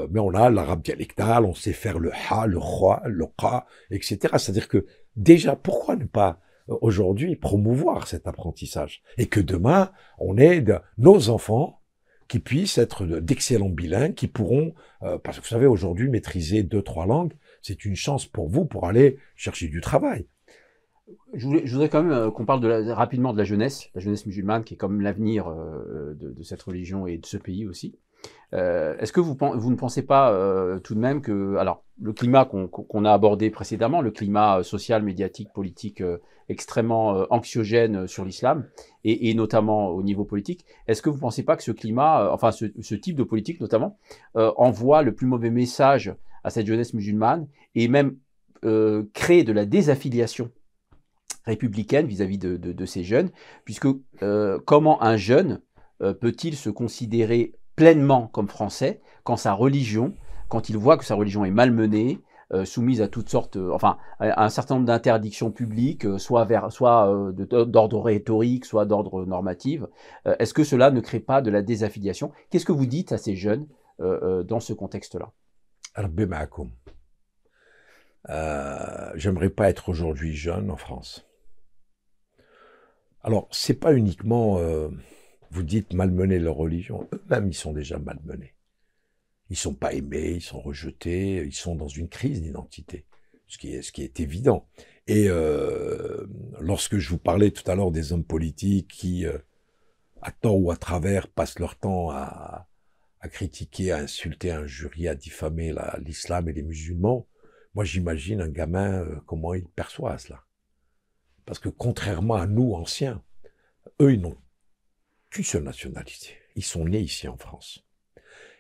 mais on a l'arabe dialectal, on sait faire le ha, le khwa, le qa, etc. C'est-à-dire que déjà, pourquoi ne pas aujourd'hui promouvoir cet apprentissage et que demain, on ait nos enfants qui puissent être d'excellents bilingues, qui pourront, parce que vous savez, aujourd'hui, maîtriser 2-3 langues, c'est une chance pour vous pour aller chercher du travail. Je voudrais quand même qu'on parle rapidement de la jeunesse musulmane, qui est comme l'avenir de cette religion et de ce pays aussi. Est-ce que vous ne pensez pas tout de même que, alors, le climat qu'on a abordé précédemment, le climat social, médiatique, politique extrêmement anxiogène sur l'islam, et notamment au niveau politique, est-ce que vous ne pensez pas que ce climat, ce type de politique notamment, envoie le plus mauvais message à cette jeunesse musulmane, et même crée de la désaffiliation républicaine vis-à-vis de ces jeunes, puisque comment un jeune peut-il se considérer pleinement comme français quand il voit que sa religion est malmenée, soumise à toutes sortes, à un certain nombre d'interdictions publiques, soit d'ordre rhétorique, soit d'ordre normatif. Est-ce que cela ne crée pas de la désaffiliation? Qu'est-ce que vous dites à ces jeunes dans ce contexte-là? J'aimerais pas être aujourd'hui jeune en France. Alors, c'est pas uniquement, vous dites malmener leur religion, eux-mêmes ils sont déjà malmenés. Ils sont pas aimés, ils sont rejetés, ils sont dans une crise d'identité, ce qui est évident. Et lorsque je vous parlais tout à l'heure des hommes politiques qui, à tort ou à travers, passent leur temps à critiquer, à insulter, à injurier, à diffamer l'islam et les musulmans, moi j'imagine un gamin comment il perçoit cela. Parce que contrairement à nous, anciens, eux, ils n'ont qu'une seule nationalité. Ils sont nés ici en France.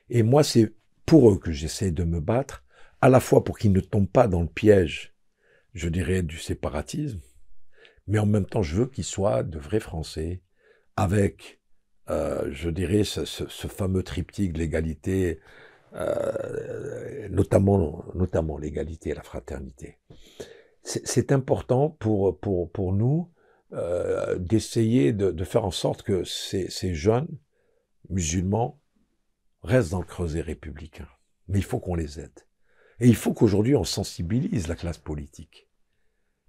Et moi, c'est pour eux que j'essaie de me battre à la fois pour qu'ils ne tombent pas dans le piège, je dirais, du séparatisme, mais en même temps, je veux qu'ils soient de vrais Français, avec, je dirais, ce fameux triptyque de l'égalité, notamment l'égalité et la fraternité. C'est important pour nous d'essayer de faire en sorte que ces jeunes musulmans restent dans le creuset républicain. Mais il faut qu'on les aide. Et il faut qu'aujourd'hui on sensibilise la classe politique.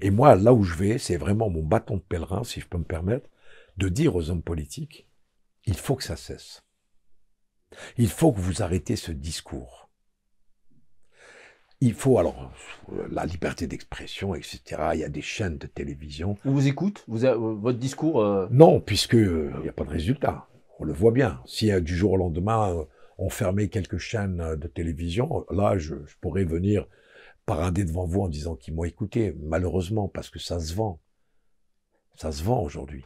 Et moi, là où je vais, c'est vraiment mon bâton de pèlerin, si je peux me permettre, de dire aux hommes politiques, il faut que ça cesse. Il faut que vous arrêtez ce discours. Il faut, alors, la liberté d'expression, etc. Il y a des chaînes de télévision. On vous écoute, votre discours... Non, puisque il n'y a pas de résultat. On le voit bien. Si du jour au lendemain, on fermait quelques chaînes de télévision, là, je pourrais venir parader devant vous en disant qu'ils m'ont écouté, malheureusement, parce que ça se vend. Ça se vend aujourd'hui.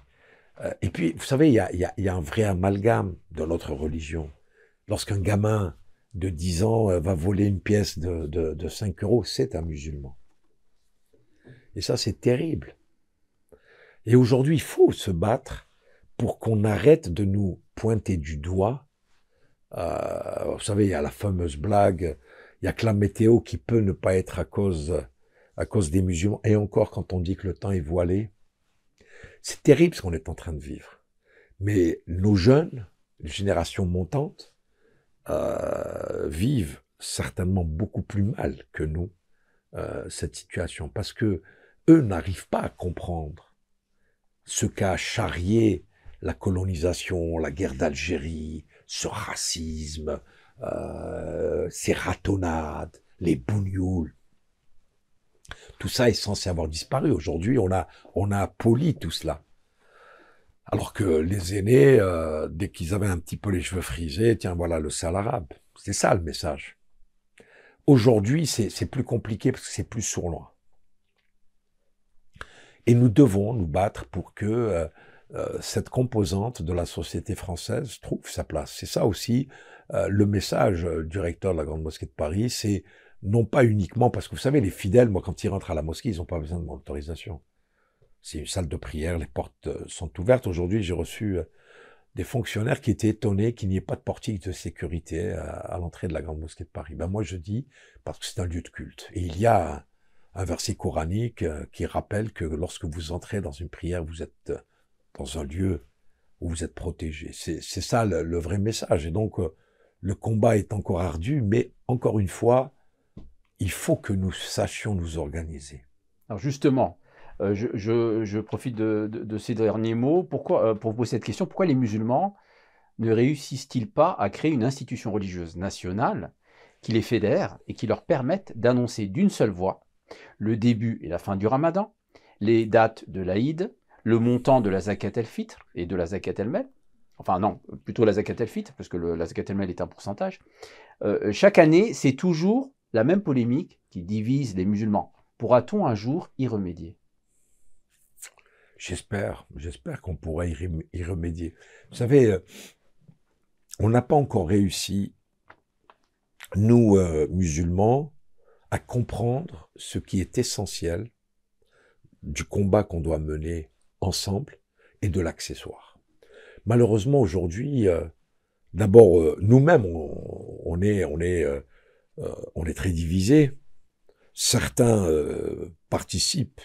Et puis, vous savez, il y a un vrai amalgame dans notre religion. Lorsqu'un gamin de 10 ans va voler une pièce de 5 euros, c'est un musulman. Et ça, c'est terrible. Et aujourd'hui, il faut se battre pour qu'on arrête de nous pointer du doigt. Vous savez, il y a la fameuse blague, il n'y a que la météo qui peut ne pas être à cause des musulmans. Et encore, quand on dit que le temps est voilé, c'est terrible ce qu'on est en train de vivre. Mais nos jeunes, les générations montantes, vivent certainement beaucoup plus mal que nous cette situation, parce que eux n'arrivent pas à comprendre ce qu'a charrié la colonisation, la guerre d'Algérie, ce racisme, ces ratonnades, les bougnoules. Tout ça est censé avoir disparu. Aujourd'hui, on a poli tout cela. Alors que les aînés, dès qu'ils avaient un petit peu les cheveux frisés, tiens, voilà le sale arabe. C'est ça le message. Aujourd'hui, c'est plus compliqué parce que c'est plus sournois. Et nous devons nous battre pour que cette composante de la société française trouve sa place. C'est ça aussi le message du recteur de la Grande Mosquée de Paris, c'est non pas uniquement, parce que vous savez, les fidèles, moi, quand ils rentrent à la mosquée, ils n'ont pas besoin de mon autorisation. C'est une salle de prière, les portes sont ouvertes. Aujourd'hui, j'ai reçu des fonctionnaires qui étaient étonnés qu'il n'y ait pas de portique de sécurité à l'entrée de la Grande Mosquée de Paris. Ben moi, je dis, parce que c'est un lieu de culte. Et il y a un verset coranique qui rappelle que lorsque vous entrez dans une prière, vous êtes dans un lieu où vous êtes protégé. C'est ça le vrai message. Et donc, le combat est encore ardu, mais encore une fois, il faut que nous sachions nous organiser. Alors justement, je profite de ces derniers mots pour vous poser cette question. Pourquoi les musulmans ne réussissent-ils pas à créer une institution religieuse nationale qui les fédère et qui leur permette d'annoncer d'une seule voix le début et la fin du Ramadan, les dates de l'Aïd, le montant de la Zakat el-Fitr et de la Zakat el-Mel, enfin non, plutôt la Zakat el-Fitr, parce que la Zakat el-Mel est un pourcentage. Chaque année, c'est toujours la même polémique qui divise les musulmans. Pourra-t-on un jour y remédier? J'espère qu'on pourra y remédier. Vous savez, on n'a pas encore réussi, nous, musulmans, à comprendre ce qui est essentiel du combat qu'on doit mener ensemble et de l'accessoire. Malheureusement, aujourd'hui, d'abord, nous-mêmes, on est très divisés. Certains participent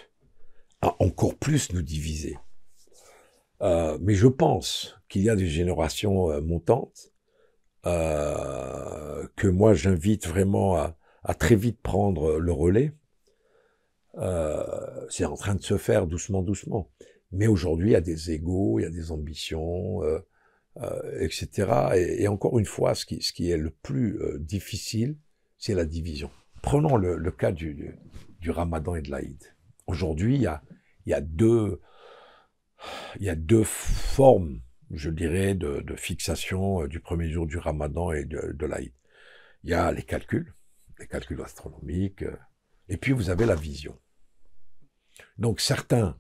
à encore plus nous diviser. Mais je pense qu'il y a des générations montantes que moi j'invite vraiment à très vite prendre le relais. C'est en train de se faire doucement. Mais aujourd'hui, il y a des égos, il y a des ambitions, etc. Et encore une fois, ce qui est le plus difficile, c'est la division. Prenons le cas du Ramadan et de l'Aïd. Aujourd'hui, il y a deux formes, je dirais, de fixation du premier jour du Ramadan et de l'Aïd. Il y a les calculs astronomiques, et puis vous avez la vision. Donc certains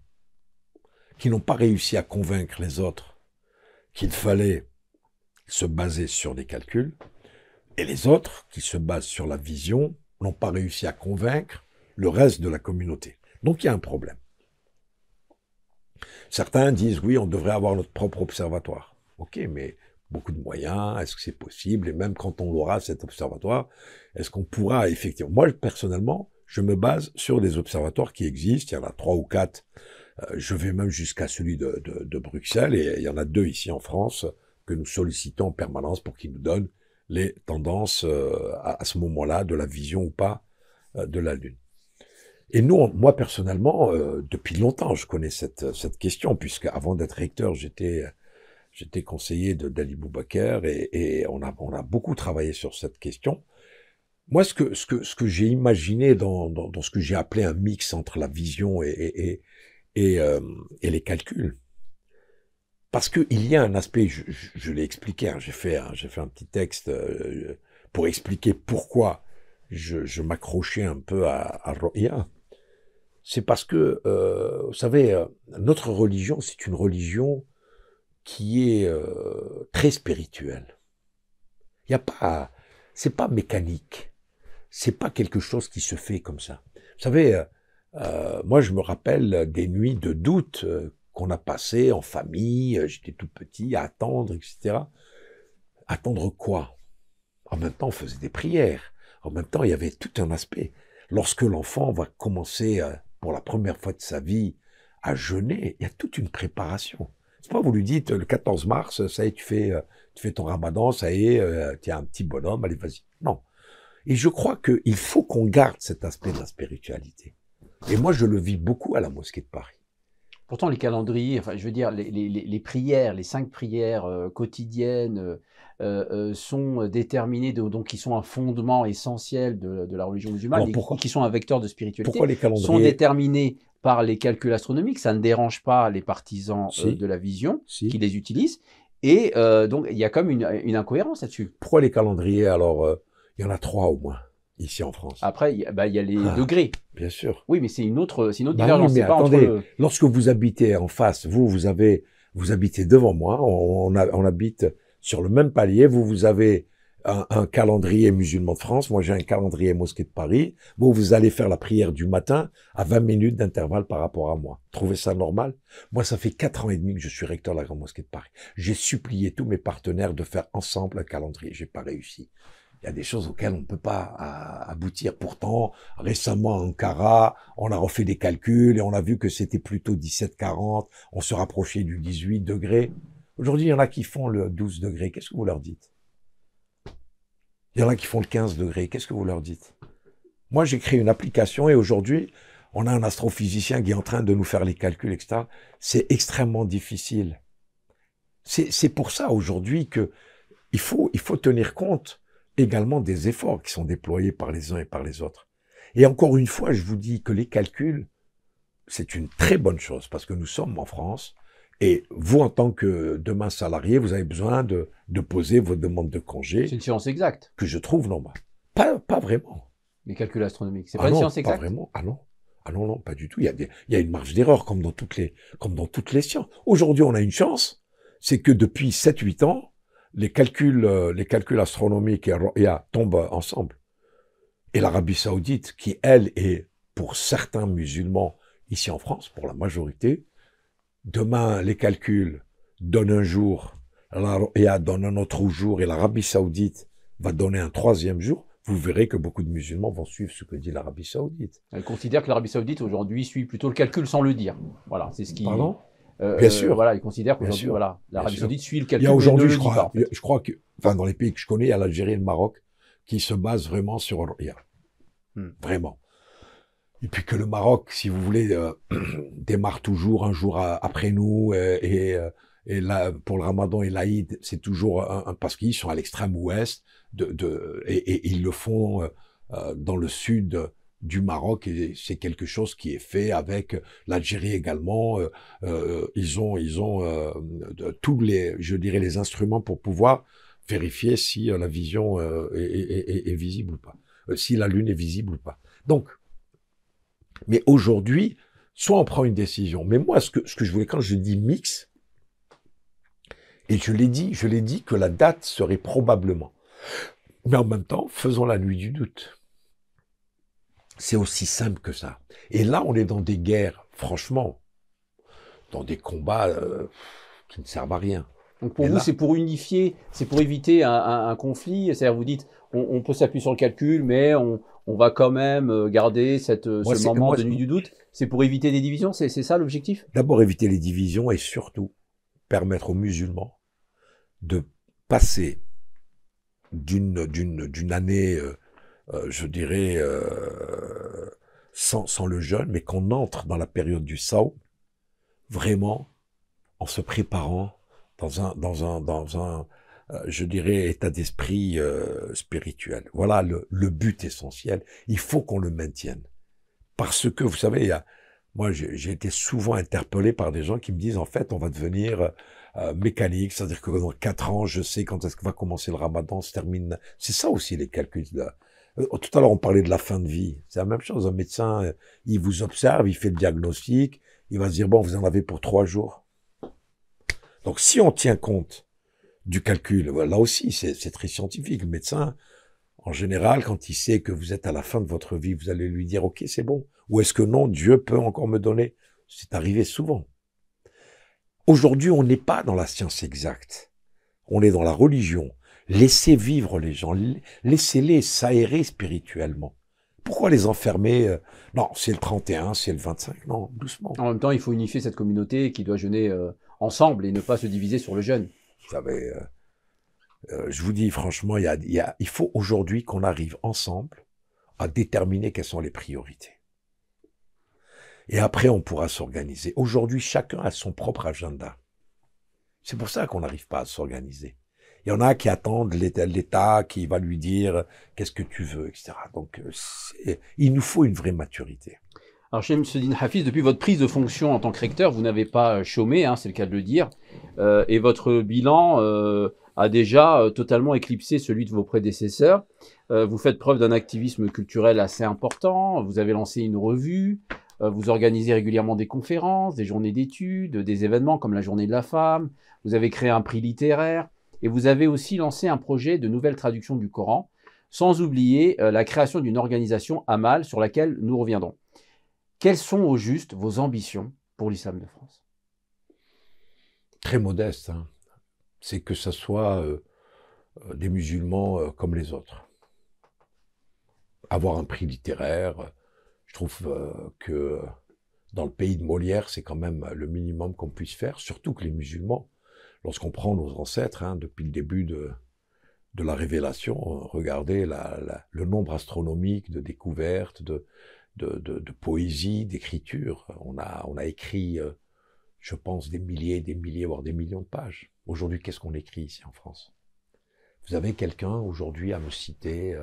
qui n'ont pas réussi à convaincre les autres qu'il fallait se baser sur des calculs, et les autres qui se basent sur la vision, n'ont pas réussi à convaincre le reste de la communauté. Donc il y a un problème. Certains disent, oui, on devrait avoir notre propre observatoire. Ok, mais beaucoup de moyens, est-ce que c'est possible? Et même quand on aura cet observatoire, est-ce qu'on pourra effectivement... Moi, personnellement, je me base sur des observatoires qui existent. Il y en a 3 ou 4. Je vais même jusqu'à celui de Bruxelles, et il y en a 2 ici en France que nous sollicitons en permanence pour qu'ils nous donnent les tendances à ce moment-là de la vision ou pas de la Lune. Et nous, moi personnellement, depuis longtemps, je connais cette question, puisque avant d'être recteur, j'étais conseiller de Dali Boubaker, et on a beaucoup travaillé sur cette question. Moi, ce que j'ai imaginé dans ce que j'ai appelé un mix entre la vision et les calculs, parce que il y a un aspect, je l'ai expliqué, hein, j'ai fait un petit texte pour expliquer pourquoi je m'accrochais un peu à Roya. C'est parce que, vous savez, notre religion, c'est une religion qui est très spirituelle. Il y a pas, c'est pas mécanique. C'est pas quelque chose qui se fait comme ça. Vous savez, moi, je me rappelle des nuits de doute qu'on a passées en famille. J'étais tout petit, à attendre, etc. Attendre quoi? En même temps, on faisait des prières. En même temps, il y avait tout un aspect. Lorsque l'enfant va commencer pour la première fois de sa vie à jeûner, il y a toute une préparation. C'est pas vous lui dites le 14 mars, ça y est, tu fais ton ramadan, ça y est, tu es un petit bonhomme, allez, vas-y. Non. Et je crois qu'il faut qu'on garde cet aspect de la spiritualité. Et moi, je le vis beaucoup à la mosquée de Paris. Pourtant, les calendriers, enfin, je veux dire, les prières, les 5 prières quotidiennes sont déterminées, donc qui sont un fondement essentiel de la religion musulmane, et qui sont un vecteur de spiritualité, pourquoi les calendriers sont déterminées par les calculs astronomiques. Ça ne dérange pas les partisans de la vision qui les utilisent. Et donc, il y a comme une incohérence là-dessus. Pourquoi les calendriers? Alors, il y en a 3 au moins, ici en France. Après, il y a les degrés. Bien sûr. Oui, mais c'est une autre divergence. Oui, mais attendez, lorsque vous habitez en face, vous habitez devant moi, on habite sur le même palier, vous avez un calendrier musulman de France, moi j'ai un calendrier mosquée de Paris, vous allez faire la prière du matin à 20 minutes d'intervalle par rapport à moi. Trouvez ça normal? Moi, ça fait 4 ans et demi que je suis recteur de la Grande Mosquée de Paris. J'ai supplié tous mes partenaires de faire ensemble un calendrier, j'ai pas réussi. Il y a des choses auxquelles on ne peut pas aboutir. Pourtant, récemment à Ankara, on a refait des calculs et on a vu que c'était plutôt 17-40, on se rapprochait du 18 degrés. Aujourd'hui, il y en a qui font le 12 degrés. Qu'est-ce que vous leur dites? Il y en a qui font le 15 degrés. Qu'est-ce que vous leur dites? Moi, j'ai créé une application et aujourd'hui, on a un astrophysicien qui est en train de nous faire les calculs, etc. C'est extrêmement difficile. C'est pour ça aujourd'hui que il faut tenir compte également des efforts qui sont déployés par les uns et par les autres. Et encore une fois, je vous dis que les calculs, c'est une très bonne chose parce que nous sommes en France et vous, en tant que demain salarié, vous avez besoin de poser vos demandes de congé. C'est une science exacte. Que je trouve normale. Pas vraiment. Les calculs astronomiques, c'est pas une science exacte? Pas vraiment. Ah non, pas du tout. Il y a une marge d'erreur comme dans toutes les sciences. Aujourd'hui, on a une chance, c'est que depuis 7-8 ans, les calculs astronomiques et Roya tombent ensemble. Et l'Arabie Saoudite, qui elle est pour certains musulmans ici en France, pour la majorité, demain les calculs donnent un jour, la Roya donne un autre jour et l'Arabie Saoudite va donner un 3e jour. Vous verrez que beaucoup de musulmans vont suivre ce que dit l'Arabie Saoudite. Elle considère que l'Arabie Saoudite aujourd'hui suit plutôt le calcul sans le dire. Voilà, c'est ce qui. Pardon? Bien sûr. Voilà, ils considèrent qu'aujourd'hui, voilà, l'Arabie Saoudite suit le calcul. Il y a aujourd'hui, je crois que, enfin, dans les pays que je connais, il y a l'Algérie et le Maroc qui se basent vraiment sur Roya. Vraiment. Et puis que le Maroc, si vous voulez, démarre toujours un jour après nous, et là, pour le Ramadan et l'Aïd, c'est toujours parce qu'ils sont à l'extrême ouest et ils le font dans le sud du Maroc, et c'est quelque chose qui est fait avec l'Algérie également. Ils ont tous les, je dirais, les instruments pour pouvoir vérifier si la vision est visible ou pas, si la Lune est visible ou pas. Donc, mais aujourd'hui, soit on prend une décision. Mais moi, ce que je voulais, quand je dis mix, et je l'ai dit que la date serait probablement. Mais en même temps, faisons la nuit du doute. C'est aussi simple que ça. Et là, on est dans des guerres, franchement, dans des combats qui ne servent à rien. Donc pour Et vous, là, c'est pour unifier, c'est pour éviter un conflit. C'est-à-dire, vous dites, on peut s'appuyer sur le calcul, mais on va quand même garder moi, ce moment de nuit du doute. C'est pour éviter des divisions, c'est ça l'objectif? d'abord éviter les divisions et surtout permettre aux musulmans de passer d'une année, je dirais, sans le jeûne, mais qu'on entre dans la période du Saw vraiment en se préparant dans un je dirais, état d'esprit spirituel. Voilà le but essentiel. Il faut qu'on le maintienne. Parce que, vous savez, moi, j'ai été souvent interpellé par des gens qui me disent, en fait, on va devenir mécanique, c'est-à-dire que dans 4 ans, je sais quand est-ce que va commencer le ramadan, se termine. C'est ça aussi les calculs. Là. Tout à l'heure, on parlait de la fin de vie. C'est la même chose. Un médecin, il vous observe, il fait le diagnostic, il va se dire, bon, vous en avez pour 3 jours. Donc, si on tient compte du calcul, là aussi, c'est très scientifique. Le médecin, en général, quand il sait que vous êtes à la fin de votre vie, vous allez lui dire, OK, c'est bon. Ou est-ce que non, Dieu peut encore me donner? C'est arrivé souvent. Aujourd'hui, on n'est pas dans la science exacte. On est dans la religion. Laissez vivre les gens. Laissez-les s'aérer spirituellement. Pourquoi les enfermer? Non, c'est le 31, c'est le 25. Non, doucement. En même temps, il faut unifier cette communauté qui doit jeûner ensemble et ne pas se diviser sur le jeûne. Vous savez, je vous dis franchement, il faut aujourd'hui qu'on arrive ensemble à déterminer quelles sont les priorités. Et après, on pourra s'organiser. Aujourd'hui, chacun a son propre agenda. C'est pour ça qu'on n'arrive pas à s'organiser. Il y en a qui attendent l'État qui va lui dire qu'est-ce que tu veux, etc. Donc, il nous faut une vraie maturité. Alors, chez Msedine Hafiz, depuis votre prise de fonction en tant que recteur, vous n'avez pas chômé, hein, c'est le cas de le dire, et votre bilan a déjà totalement éclipsé celui de vos prédécesseurs. Vous faites preuve d'un activisme culturel assez important, vous avez lancé une revue, vous organisez régulièrement des conférences, des journées d'études, des événements comme la Journée de la Femme, vous avez créé un prix littéraire, et vous avez aussi lancé un projet de nouvelle traduction du Coran, sans oublier la création d'une organisation Amal sur laquelle nous reviendrons. Quelles sont au juste vos ambitions pour l'islam de France? Très modeste, hein. C'est que ce soit des musulmans comme les autres. Avoir un prix littéraire, je trouve que dans le pays de Molière, c'est quand même le minimum qu'on puisse faire, surtout que les musulmans, lorsqu'on prend nos ancêtres, hein, depuis le début de la révélation, regardez le nombre astronomique de découvertes, de poésie, d'écriture. On a écrit, je pense, des milliers, voire des millions de pages. Aujourd'hui, qu'est-ce qu'on écrit ici en France? Vous avez quelqu'un aujourd'hui à me citer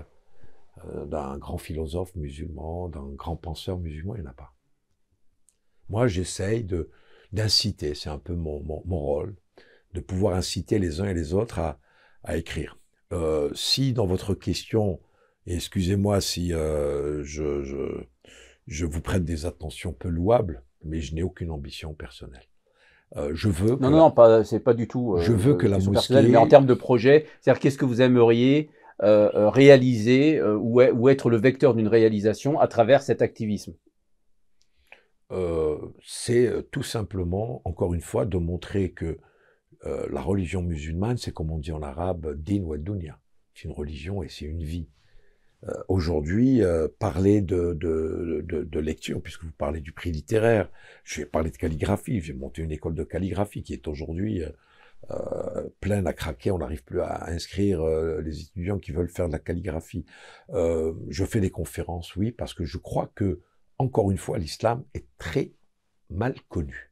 d'un grand philosophe musulman, d'un grand penseur musulman? Il n'y en a pas. Moi, j'essaye d'inciter, c'est un peu mon rôle, de pouvoir inciter les uns et les autres à écrire. Si dans votre question, et excusez-moi si je vous prête des attentions peu louables, mais je n'ai aucune ambition personnelle. Je veux que non, c'est pas du tout. Je veux que la mosquée, mais en termes de projet, c'est-à-dire qu'est-ce que vous aimeriez réaliser ou être le vecteur d'une réalisation à travers cet activisme? c'est tout simplement, encore une fois, de montrer que la religion musulmane, c'est comme on dit en arabe, din wa dunya. C'est une religion et c'est une vie. Aujourd'hui, parler de lecture, puisque vous parlez du prix littéraire, je vais parler de calligraphie, j'ai monté une école de calligraphie qui est aujourd'hui pleine à craquer, on n'arrive plus à inscrire les étudiants qui veulent faire de la calligraphie. Je fais des conférences, oui, parce que je crois que, encore une fois, l'islam est très mal connu.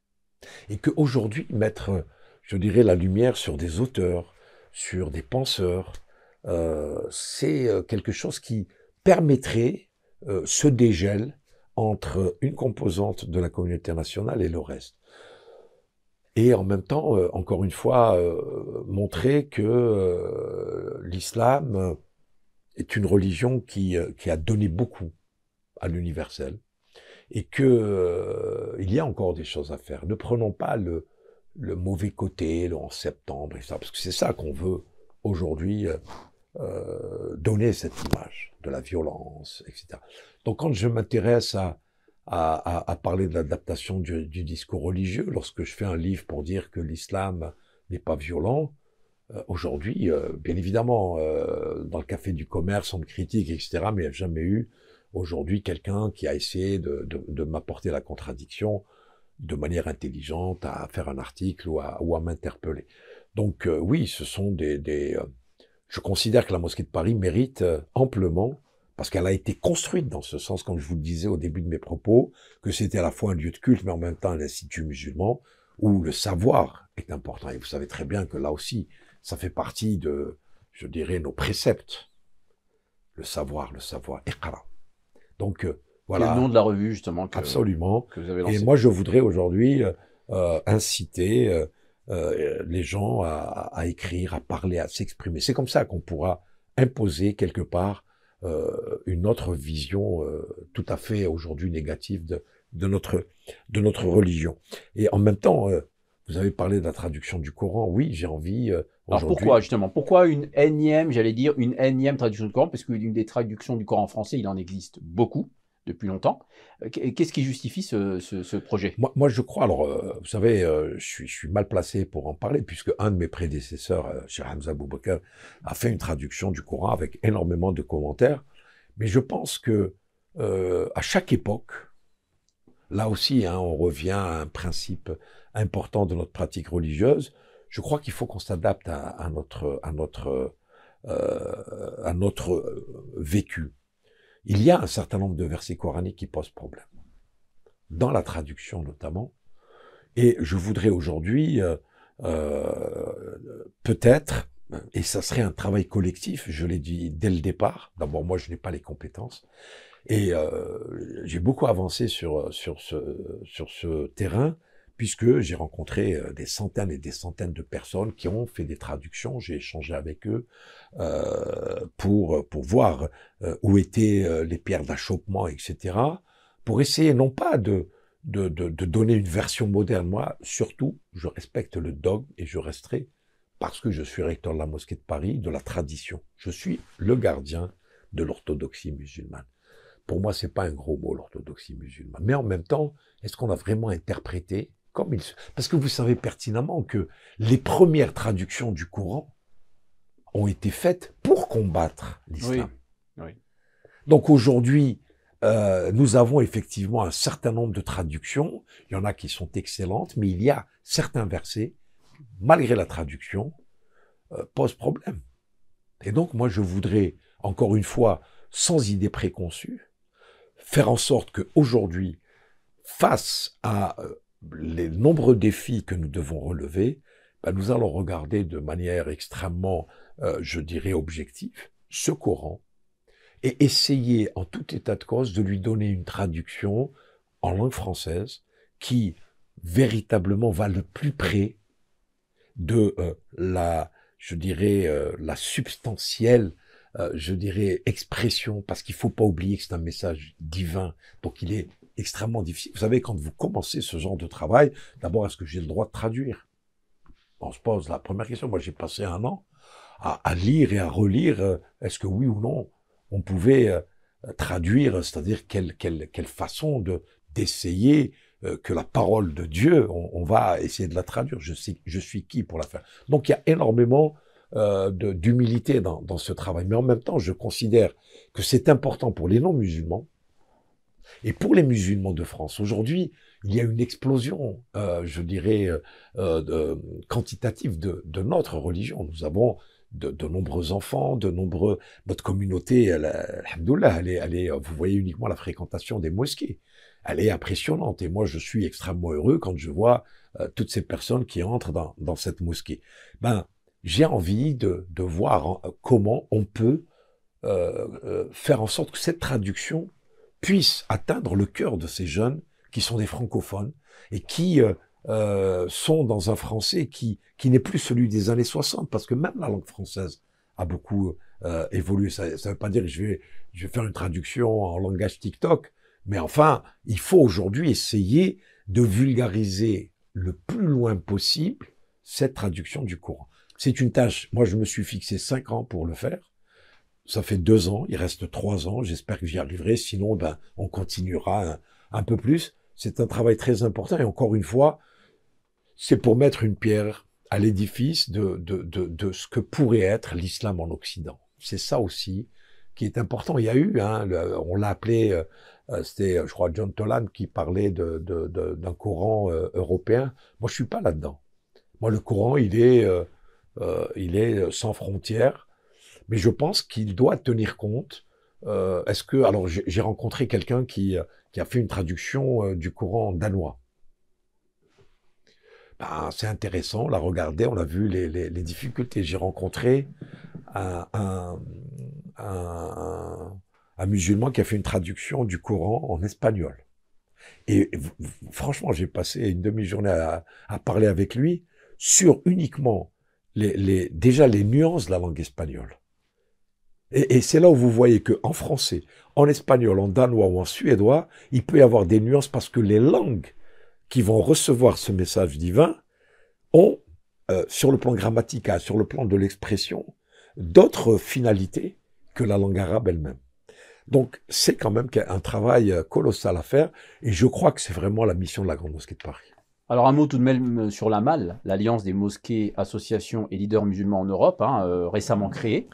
Et qu'aujourd'hui, mettre, je dirais, la lumière sur des auteurs, sur des penseurs, c'est quelque chose qui permettrait ce dégel entre une composante de la communauté internationale et le reste. Et en même temps, encore une fois, montrer que l'islam est une religion qui a donné beaucoup à l'universel et que il y a encore des choses à faire. Ne prenons pas le mauvais côté, le 11 septembre, et ça, parce que c'est ça qu'on veut aujourd'hui donner cette image de la violence, etc. Donc quand je m'intéresse à parler de l'adaptation du discours religieux, lorsque je fais un livre pour dire que l'islam n'est pas violent, aujourd'hui, bien évidemment, dans le café du commerce, on me critique, etc., mais il n'y a jamais eu aujourd'hui quelqu'un qui a essayé de m'apporter la contradiction de manière intelligente, à faire un article ou à m'interpeller. Donc oui, ce sont je considère que la mosquée de Paris mérite amplement, parce qu'elle a été construite dans ce sens, comme je vous le disais au début de mes propos, que c'était à la fois un lieu de culte, mais en même temps un institut musulman, où le savoir est important. Et vous savez très bien que là aussi, ça fait partie de, je dirais, nos préceptes. Le savoir, iqra. Donc, voilà. C'est le nom de la revue, justement, absolument. Que vous avez lancée. Et moi, je voudrais aujourd'hui inciter les gens à écrire, à parler, à s'exprimer. C'est comme ça qu'on pourra imposer quelque part une autre vision tout à fait aujourd'hui négative de notre religion. Et en même temps, vous avez parlé de la traduction du Coran. Oui, j'ai envie alors pourquoi, justement, pourquoi une énième traduction du Coran? Parce qu'une des traductions du Coran français, il en existe beaucoup, depuis longtemps. Qu'est-ce qui justifie ce projet? Moi, je crois, alors, vous savez, je suis mal placé pour en parler, puisque un de mes prédécesseurs, Cheikh Hamza Boubacar, a fait une traduction du Coran avec énormément de commentaires. Mais je pense que à chaque époque, là aussi, hein, on revient à un principe important de notre pratique religieuse. Je crois qu'il faut qu'on s'adapte à notre vécu. Il y a un certain nombre de versets coraniques qui posent problème, dans la traduction notamment. Et je voudrais aujourd'hui, peut-être, et ça serait un travail collectif, je l'ai dit dès le départ, d'abord moi je n'ai pas les compétences, et j'ai beaucoup avancé sur ce terrain, puisque j'ai rencontré des centaines et des centaines de personnes qui ont fait des traductions, j'ai échangé avec eux pour voir où étaient les pierres d'achoppement, etc., pour essayer non pas de donner une version moderne. Moi, surtout, je respecte le dogme et je resterai, parce que je suis recteur de la mosquée de Paris, de la tradition. Je suis le gardien de l'orthodoxie musulmane. Pour moi, c'est pas un gros mot, l'orthodoxie musulmane. Mais en même temps, est-ce qu'on a vraiment interprété comme il se... Parce que vous savez pertinemment que les premières traductions du Coran ont été faites pour combattre l'islam. Oui. Oui. Donc aujourd'hui, nous avons effectivement un certain nombre de traductions. Il y en a qui sont excellentes, mais il y a certains versets, malgré la traduction, posent problème. Et donc moi, je voudrais, encore une fois, sans idée préconçue, faire en sorte qu'aujourd'hui, face à les nombreux défis que nous devons relever, nous allons regarder de manière extrêmement, je dirais, objective, ce Coran, et essayer, en tout état de cause, de lui donner une traduction en langue française qui, véritablement, va le plus près de je dirais, la substantielle, je dirais, expression, parce qu'il ne faut pas oublier que c'est un message divin, donc il est extrêmement difficile. Vous savez, quand vous commencez ce genre de travail, d'abord, est-ce que j'ai le droit de traduire? On se pose la première question. Moi, j'ai passé un an à lire et à relire, est-ce que oui ou non, on pouvait traduire, c'est-à-dire quelle façon d'essayer que la parole de Dieu, on va essayer de la traduire. Je suis qui pour la faire? Donc, il y a énormément d'humilité dans ce travail. Mais en même temps, je considère que c'est important pour les non-musulmans et pour les musulmans de France. Aujourd'hui, il y a une explosion, je dirais, quantitative de notre religion. Nous avons de nombreux enfants, notre communauté, alhamdoulilah, elle est, vous voyez uniquement la fréquentation des mosquées. Elle est impressionnante. Et moi, je suis extrêmement heureux quand je vois toutes ces personnes qui entrent dans cette mosquée. J'ai envie de voir comment on peut faire en sorte que cette traduction puisse atteindre le cœur de ces jeunes qui sont des francophones et qui sont dans un français qui n'est plus celui des années 60, parce que même la langue française a beaucoup évolué. Ça ne veut pas dire que je vais faire une traduction en langage TikTok, mais enfin, il faut aujourd'hui essayer de vulgariser le plus loin possible cette traduction du Coran. C'est une tâche, moi je me suis fixé 5 ans pour le faire, Ça fait 2 ans, il reste 3 ans, j'espère que j'y arriverai, sinon ben, on continuera un peu plus. C'est un travail très important et encore une fois, c'est pour mettre une pierre à l'édifice de ce que pourrait être l'islam en Occident. C'est ça aussi qui est important. Il y a eu, hein, on l'a appelé, c'était je crois John Toland qui parlait d'un Coran européen. Moi je suis pas là-dedans. Moi le Coran il est sans frontières, mais je pense qu'il doit tenir compte. Est-ce que alors j'ai rencontré quelqu'un qui a fait une traduction du Coran en danois. Ben, c'est intéressant, on l'a regardé, on a vu les difficultés. J'ai rencontré un, un, un musulman qui a fait une traduction du Coran en espagnol. Et franchement, j'ai passé une demi-journée à parler avec lui sur uniquement déjà les nuances de la langue espagnole. Et c'est là où vous voyez qu'en français, en espagnol, en danois ou en suédois, il peut y avoir des nuances parce que les langues qui vont recevoir ce message divin ont, sur le plan grammatical, sur le plan de l'expression, d'autres finalités que la langue arabe elle-même. Donc, c'est quand même un travail colossal à faire, et je crois que c'est vraiment la mission de la Grande Mosquée de Paris. Alors un mot tout de même sur l'AMAL, l'Alliance des mosquées, associations et leaders musulmans en Europe, récemment créée,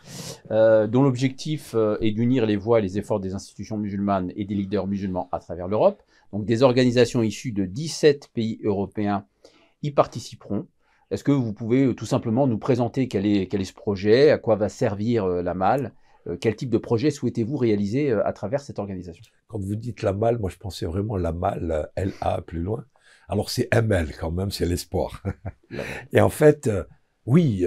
dont l'objectif est d'unir les voix et les efforts des institutions musulmanes et des leaders musulmans à travers l'Europe. Donc des organisations issues de 17 pays européens y participeront. Est-ce que vous pouvez tout simplement nous présenter quel est ce projet, à quoi va servir l'AMAL, quel type de projet souhaitez-vous réaliser à travers cette organisation? Quand vous dites l'AMAL, moi je pensais vraiment l'AMAL, L-A plus loin. Alors c'est ML quand même, c'est l'espoir. Et en fait, oui,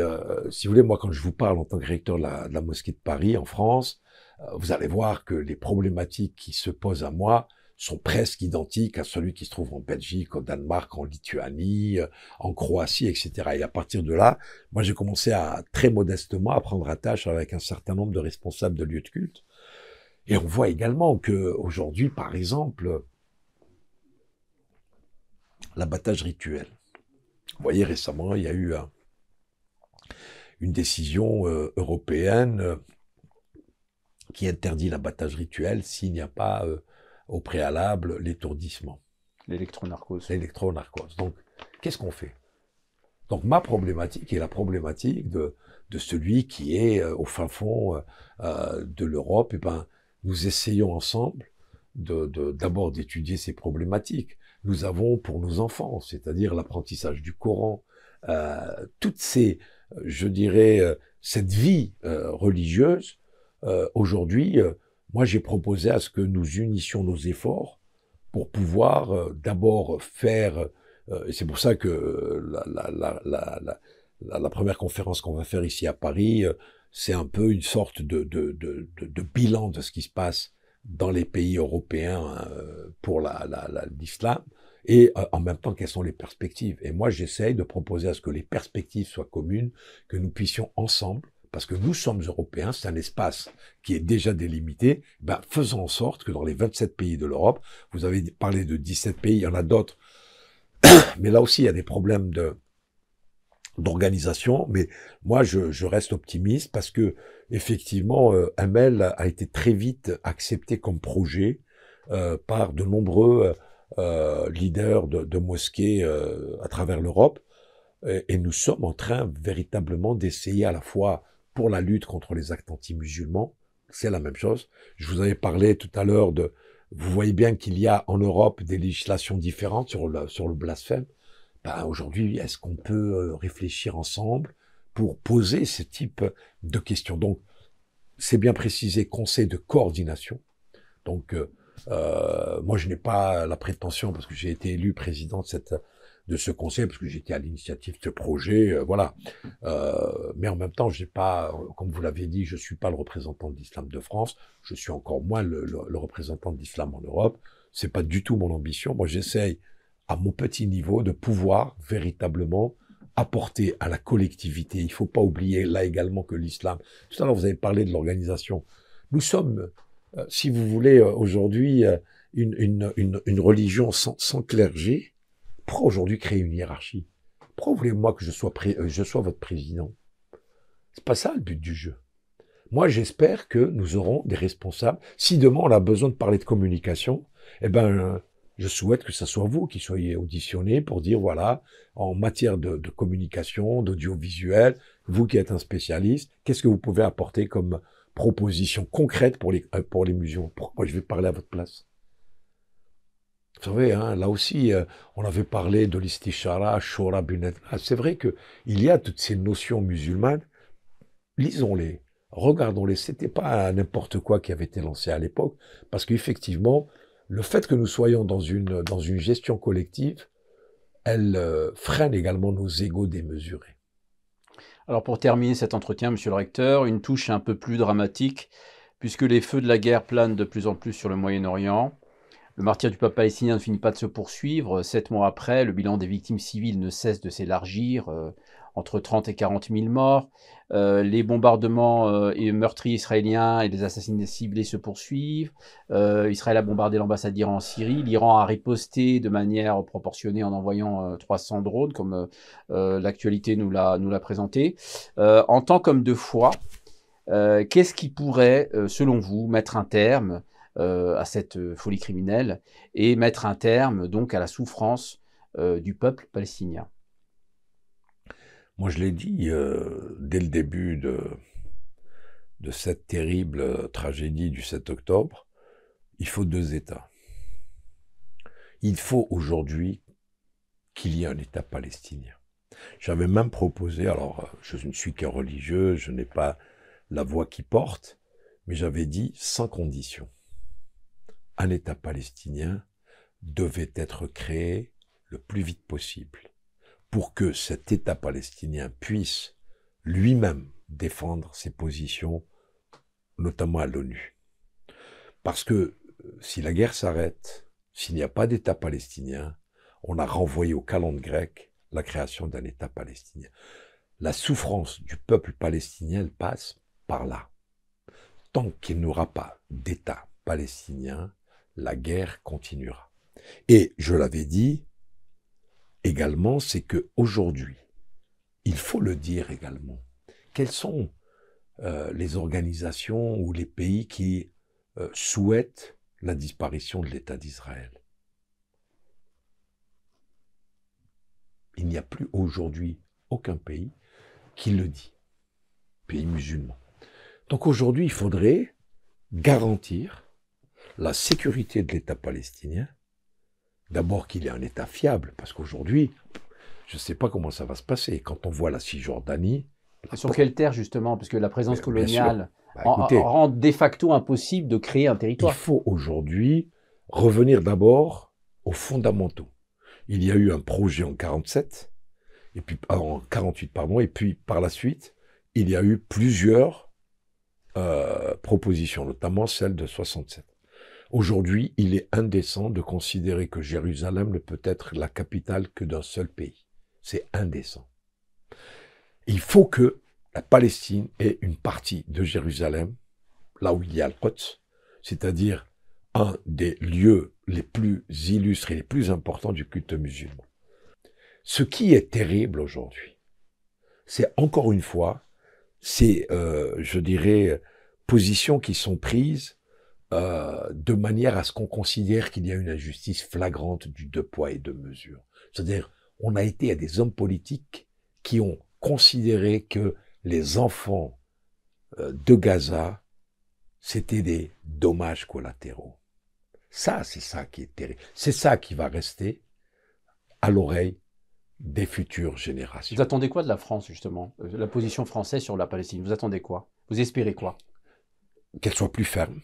si vous voulez, moi quand je vous parle en tant que recteur de la mosquée de Paris en France, vous allez voir que les problématiques qui se posent à moi sont presque identiques à celui qui se trouve en Belgique, au Danemark, en Lituanie, en Croatie, etc. Et à partir de là, moi j'ai commencé très modestement à prendre attache avec un certain nombre de responsables de lieux de culte. Et on voit également que aujourd'hui, par exemple, l'abattage rituel. Vous voyez, récemment, il y a eu une décision européenne qui interdit l'abattage rituel s'il n'y a pas au préalable l'étourdissement. L'électronarcose. L'électronarcose. Donc, qu'est-ce qu'on fait? Donc, ma problématique est la problématique de celui qui est au fin fond de l'Europe. Et ben, nous essayons ensemble d'abord d'étudier ces problématiques. Nous avons pour nos enfants, c'est-à-dire l'apprentissage du Coran, toutes ces, je dirais, cette vie religieuse. Aujourd'hui, moi j'ai proposé à ce que nous unissions nos efforts pour pouvoir d'abord faire, et c'est pour ça que la première conférence qu'on va faire ici à Paris, c'est un peu une sorte de bilan de ce qui se passe dans les pays européens pour l'islam, et en même temps, quelles sont les perspectives. Et moi, j'essaye de proposer à ce que les perspectives soient communes, que nous puissions ensemble, parce que nous sommes européens, c'est un espace qui est déjà délimité, ben, faisons en sorte que dans les 27 pays de l'Europe, vous avez parlé de 17 pays, il y en a d'autres, mais là aussi, il y a des problèmes d'organisation, mais moi je reste optimiste parce que effectivement ML a été très vite accepté comme projet par de nombreux leaders de mosquées à travers l'Europe, et nous sommes en train véritablement d'essayer à la fois pour la lutte contre les actes anti-musulmans, c'est la même chose. Je vous avais parlé tout à l'heure vous voyez bien qu'il y a en Europe des législations différentes sur le blasphème. Ben, aujourd'hui, est-ce qu'on peut réfléchir ensemble pour poser ce type de questions? Donc, c'est bien précisé, conseil de coordination. Donc, moi, je n'ai pas la prétention, parce que j'ai été élu président de ce conseil, parce que j'étais à l'initiative de ce projet, voilà. Mais en même temps, j'ai pas, comme vous l'avez dit, je suis pas le représentant de l'islam de France, je suis encore moins le représentant de l'islam en Europe. C'est pas du tout mon ambition. Moi, j'essaye à mon petit niveau, de pouvoir véritablement apporter à la collectivité. Il ne faut pas oublier là également que l'islam, tout à l'heure vous avez parlé de l'organisation, nous sommes, si vous voulez, aujourd'hui une religion sans clergé. Pourquoi aujourd'hui créer une hiérarchie? Pourquoi voulez-moi que je sois votre président? C'est pas ça le but du jeu. Moi, j'espère que nous aurons des responsables. Si demain on a besoin de parler de communication, eh ben, je souhaite que ce soit vous qui soyez auditionnés pour dire, voilà, en matière de communication, d'audiovisuel, vous qui êtes un spécialiste, qu'est-ce que vous pouvez apporter comme proposition concrète pour les muséums? Pourquoi je vais parler à votre place? Vous savez, hein, là aussi, on avait parlé de l'istishara, shura bin. C'est vrai que il y a toutes ces notions musulmanes. Lisons-les, regardons-les. C'était pas n'importe quoi qui avait été lancé à l'époque, parce qu'effectivement, le fait que nous soyons dans une gestion collective, elle freine également nos égos démesurés. Alors pour terminer cet entretien, monsieur le recteur, une touche un peu plus dramatique, puisque les feux de la guerre planent de plus en plus sur le Moyen-Orient. Le martyre du peuple palestinien ne finit pas de se poursuivre. 7 mois après, le bilan des victimes civiles ne cesse de s'élargir, entre 30 et 40 000 morts. Les bombardements et meurtriers israéliens et les assassinats ciblés se poursuivent. Israël a bombardé l'ambassade d'Iran en Syrie. L'Iran a riposté de manière proportionnée en envoyant 300 drones, comme l'actualité nous l'a présenté. En tant qu'homme de foi, qu'est-ce qui pourrait, selon vous, mettre un terme à cette folie criminelle et mettre un terme donc à la souffrance du peuple palestinien? Moi, je l'ai dit dès le début de cette terrible tragédie du 7 octobre, il faut 2 États. Il faut aujourd'hui qu'il y ait un État palestinien. J'avais même proposé, alors je ne suis qu'un religieux, je n'ai pas la voix qui porte, mais j'avais dit sans condition. Un État palestinien devait être créé le plus vite possible pour que cet État palestinien puisse lui-même défendre ses positions, notamment à l'ONU. Parce que si la guerre s'arrête, s'il n'y a pas d'État palestinien, on a renvoyé au calendrier grec la création d'un État palestinien. La souffrance du peuple palestinien, elle passe par là. Tant qu'il n'y aura pas d'État palestinien, la guerre continuera. Et je l'avais dit également, c'est que aujourd'hui, il faut le dire également, quelles sont les organisations ou les pays qui souhaitent la disparition de l'État d'Israël? Il n'y a plus aujourd'hui aucun pays qui le dit, pays musulman. Donc aujourd'hui, il faudrait garantir la sécurité de l'État palestinien. D'abord qu'il ait un État fiable, parce qu'aujourd'hui, je ne sais pas comment ça va se passer. Quand on voit la Cisjordanie... Sur quelle terre, justement? Parce que la présence coloniale écoutez, rend de facto impossible de créer un territoire. Il faut aujourd'hui revenir d'abord aux fondamentaux. Il y a eu un projet en 47, et puis en 48, pardon, et puis par la suite, il y a eu plusieurs propositions, notamment celle de 67. Aujourd'hui, il est indécent de considérer que Jérusalem ne peut être la capitale que d'un seul pays. C'est indécent. Il faut que la Palestine ait une partie de Jérusalem, là où il y a le Quds, c'est-à-dire un des lieux les plus illustres et les plus importants du culte musulman. Ce qui est terrible aujourd'hui, c'est encore une fois, ces, je dirais, positions qui sont prises de manière à ce qu'on considère qu'il y a une injustice flagrante du 2 poids et 2 mesures. C'est-à-dire, on a été à des hommes politiques qui ont considéré que les enfants de Gaza, c'était des dommages collatéraux. Ça, c'est ça qui est terrible. C'est ça qui va rester à l'oreille des futures générations. Vous attendez quoi de la France, justement? La position française sur la Palestine, vous attendez quoi? Vous espérez quoi? Qu'elle soit plus ferme.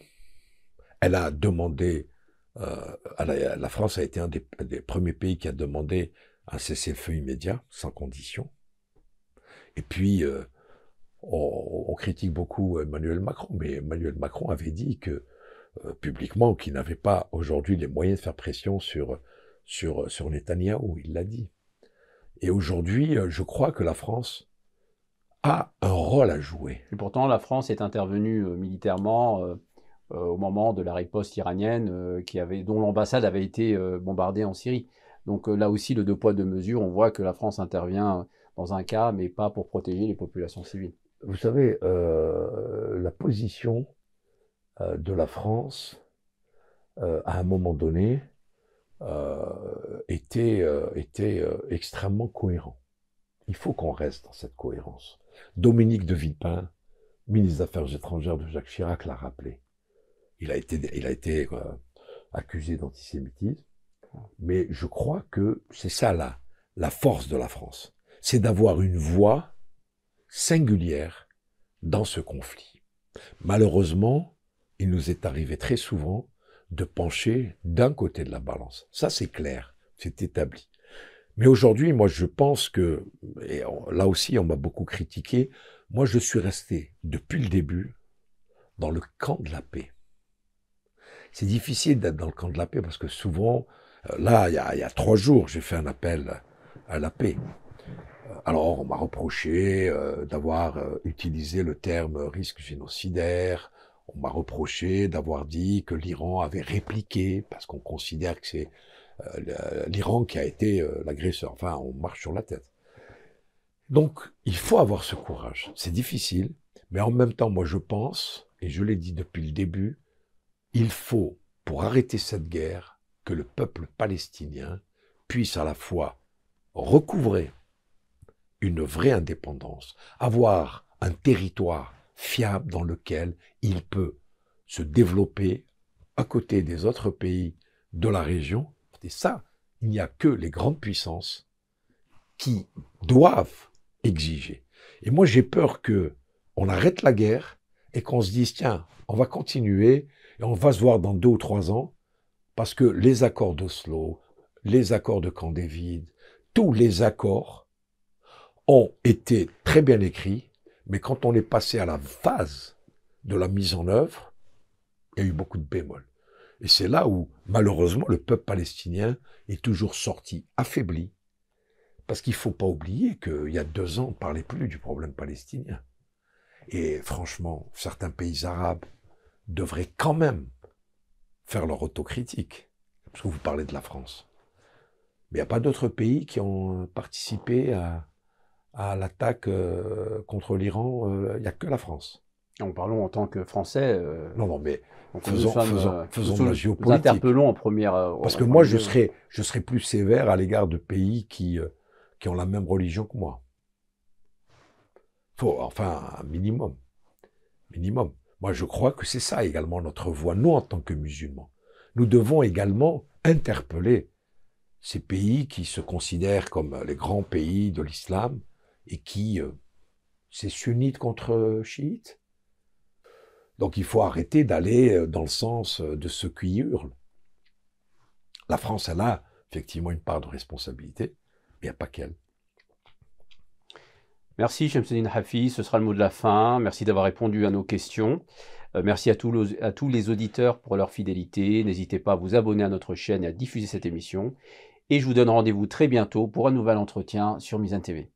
Elle a demandé, la France a été un des premiers pays qui a demandé un cessez-le-feu immédiat, sans condition. Et puis, on critique beaucoup Emmanuel Macron, mais Emmanuel Macron avait dit que, publiquement, qu'il n'avait pas aujourd'hui les moyens de faire pression sur Netanyahou, il l'a dit. Et aujourd'hui, je crois que la France a un rôle à jouer. Et pourtant, la France est intervenue militairement au moment de la riposte iranienne dont l'ambassade avait été bombardée en Syrie. Donc là aussi, le 2 poids 2 mesures, on voit que la France intervient dans un cas, mais pas pour protéger les populations civiles. Vous savez, la position de la France, à un moment donné, était extrêmement cohérent. Il faut qu'on reste dans cette cohérence. Dominique de Villepin, ministre des Affaires étrangères de Jacques Chirac, l'a rappelé. Il a été accusé d'antisémitisme, mais je crois que c'est ça la force de la France. C'est d'avoir une voix singulière dans ce conflit. Malheureusement, il nous est arrivé très souvent de pencher d'un côté de la balance. Ça, c'est clair, c'est établi. Mais aujourd'hui, moi, je pense que, et là aussi, on m'a beaucoup critiqué, moi, je suis resté, depuis le début, dans le camp de la paix. C'est difficile d'être dans le camp de la paix parce que souvent, là, il y a 3 jours, j'ai fait un appel à la paix. Alors, on m'a reproché d'avoir utilisé le terme risque génocidaire. On m'a reproché d'avoir dit que l'Iran avait répliqué, parce qu'on considère que c'est l'Iran qui a été l'agresseur. Enfin, on marche sur la tête. Donc, il faut avoir ce courage. C'est difficile, mais en même temps, moi je pense, et je l'ai dit depuis le début, il faut, pour arrêter cette guerre, que le peuple palestinien puisse à la fois recouvrer une vraie indépendance, avoir un territoire fiable dans lequel il peut se développer à côté des autres pays de la région. Et ça, il n'y a que les grandes puissances qui doivent exiger. Et moi, j'ai peur que on arrête la guerre et qu'on se dise, tiens, on va continuer et on va se voir dans 2 ou 3 ans parce que les accords d'Oslo, les accords de Camp David, tous les accords ont été très bien écrits, mais quand on est passé à la phase de la mise en œuvre, il y a eu beaucoup de bémols. Et c'est là où, malheureusement, le peuple palestinien est toujours sorti affaibli, parce qu'il ne faut pas oublier qu'il y a 2 ans, on ne parlait plus du problème palestinien. Et franchement, certains pays arabes devraient quand même faire leur autocritique, parce que vous parlez de la France. Mais il n'y a pas d'autres pays qui ont participé à l'attaque contre l'Iran, il n'y a que la France. Parlons en tant que Français. Non, mais Donc faisons de la géopolitique. Nous interpellons en première. Parce que moi, je serais plus sévère à l'égard de pays qui ont la même religion que moi. Faut, enfin, un minimum. Minimum. Moi, je crois que c'est ça également notre voie, nous, en tant que musulmans. Nous devons également interpeller ces pays qui se considèrent comme les grands pays de l'islam et qui, c'est sunnite contre chiite. Donc il faut arrêter d'aller dans le sens de ceux qui hurlent. La France, elle a effectivement une part de responsabilité, mais il n'y a pas qu'elle. Merci Shamsuddin Hafiz, ce sera le mot de la fin. Merci d'avoir répondu à nos questions. Merci à tous les auditeurs pour leur fidélité. N'hésitez pas à vous abonner à notre chaîne et à diffuser cette émission. Et je vous donne rendez-vous très bientôt pour un nouvel entretien sur Mizan TV.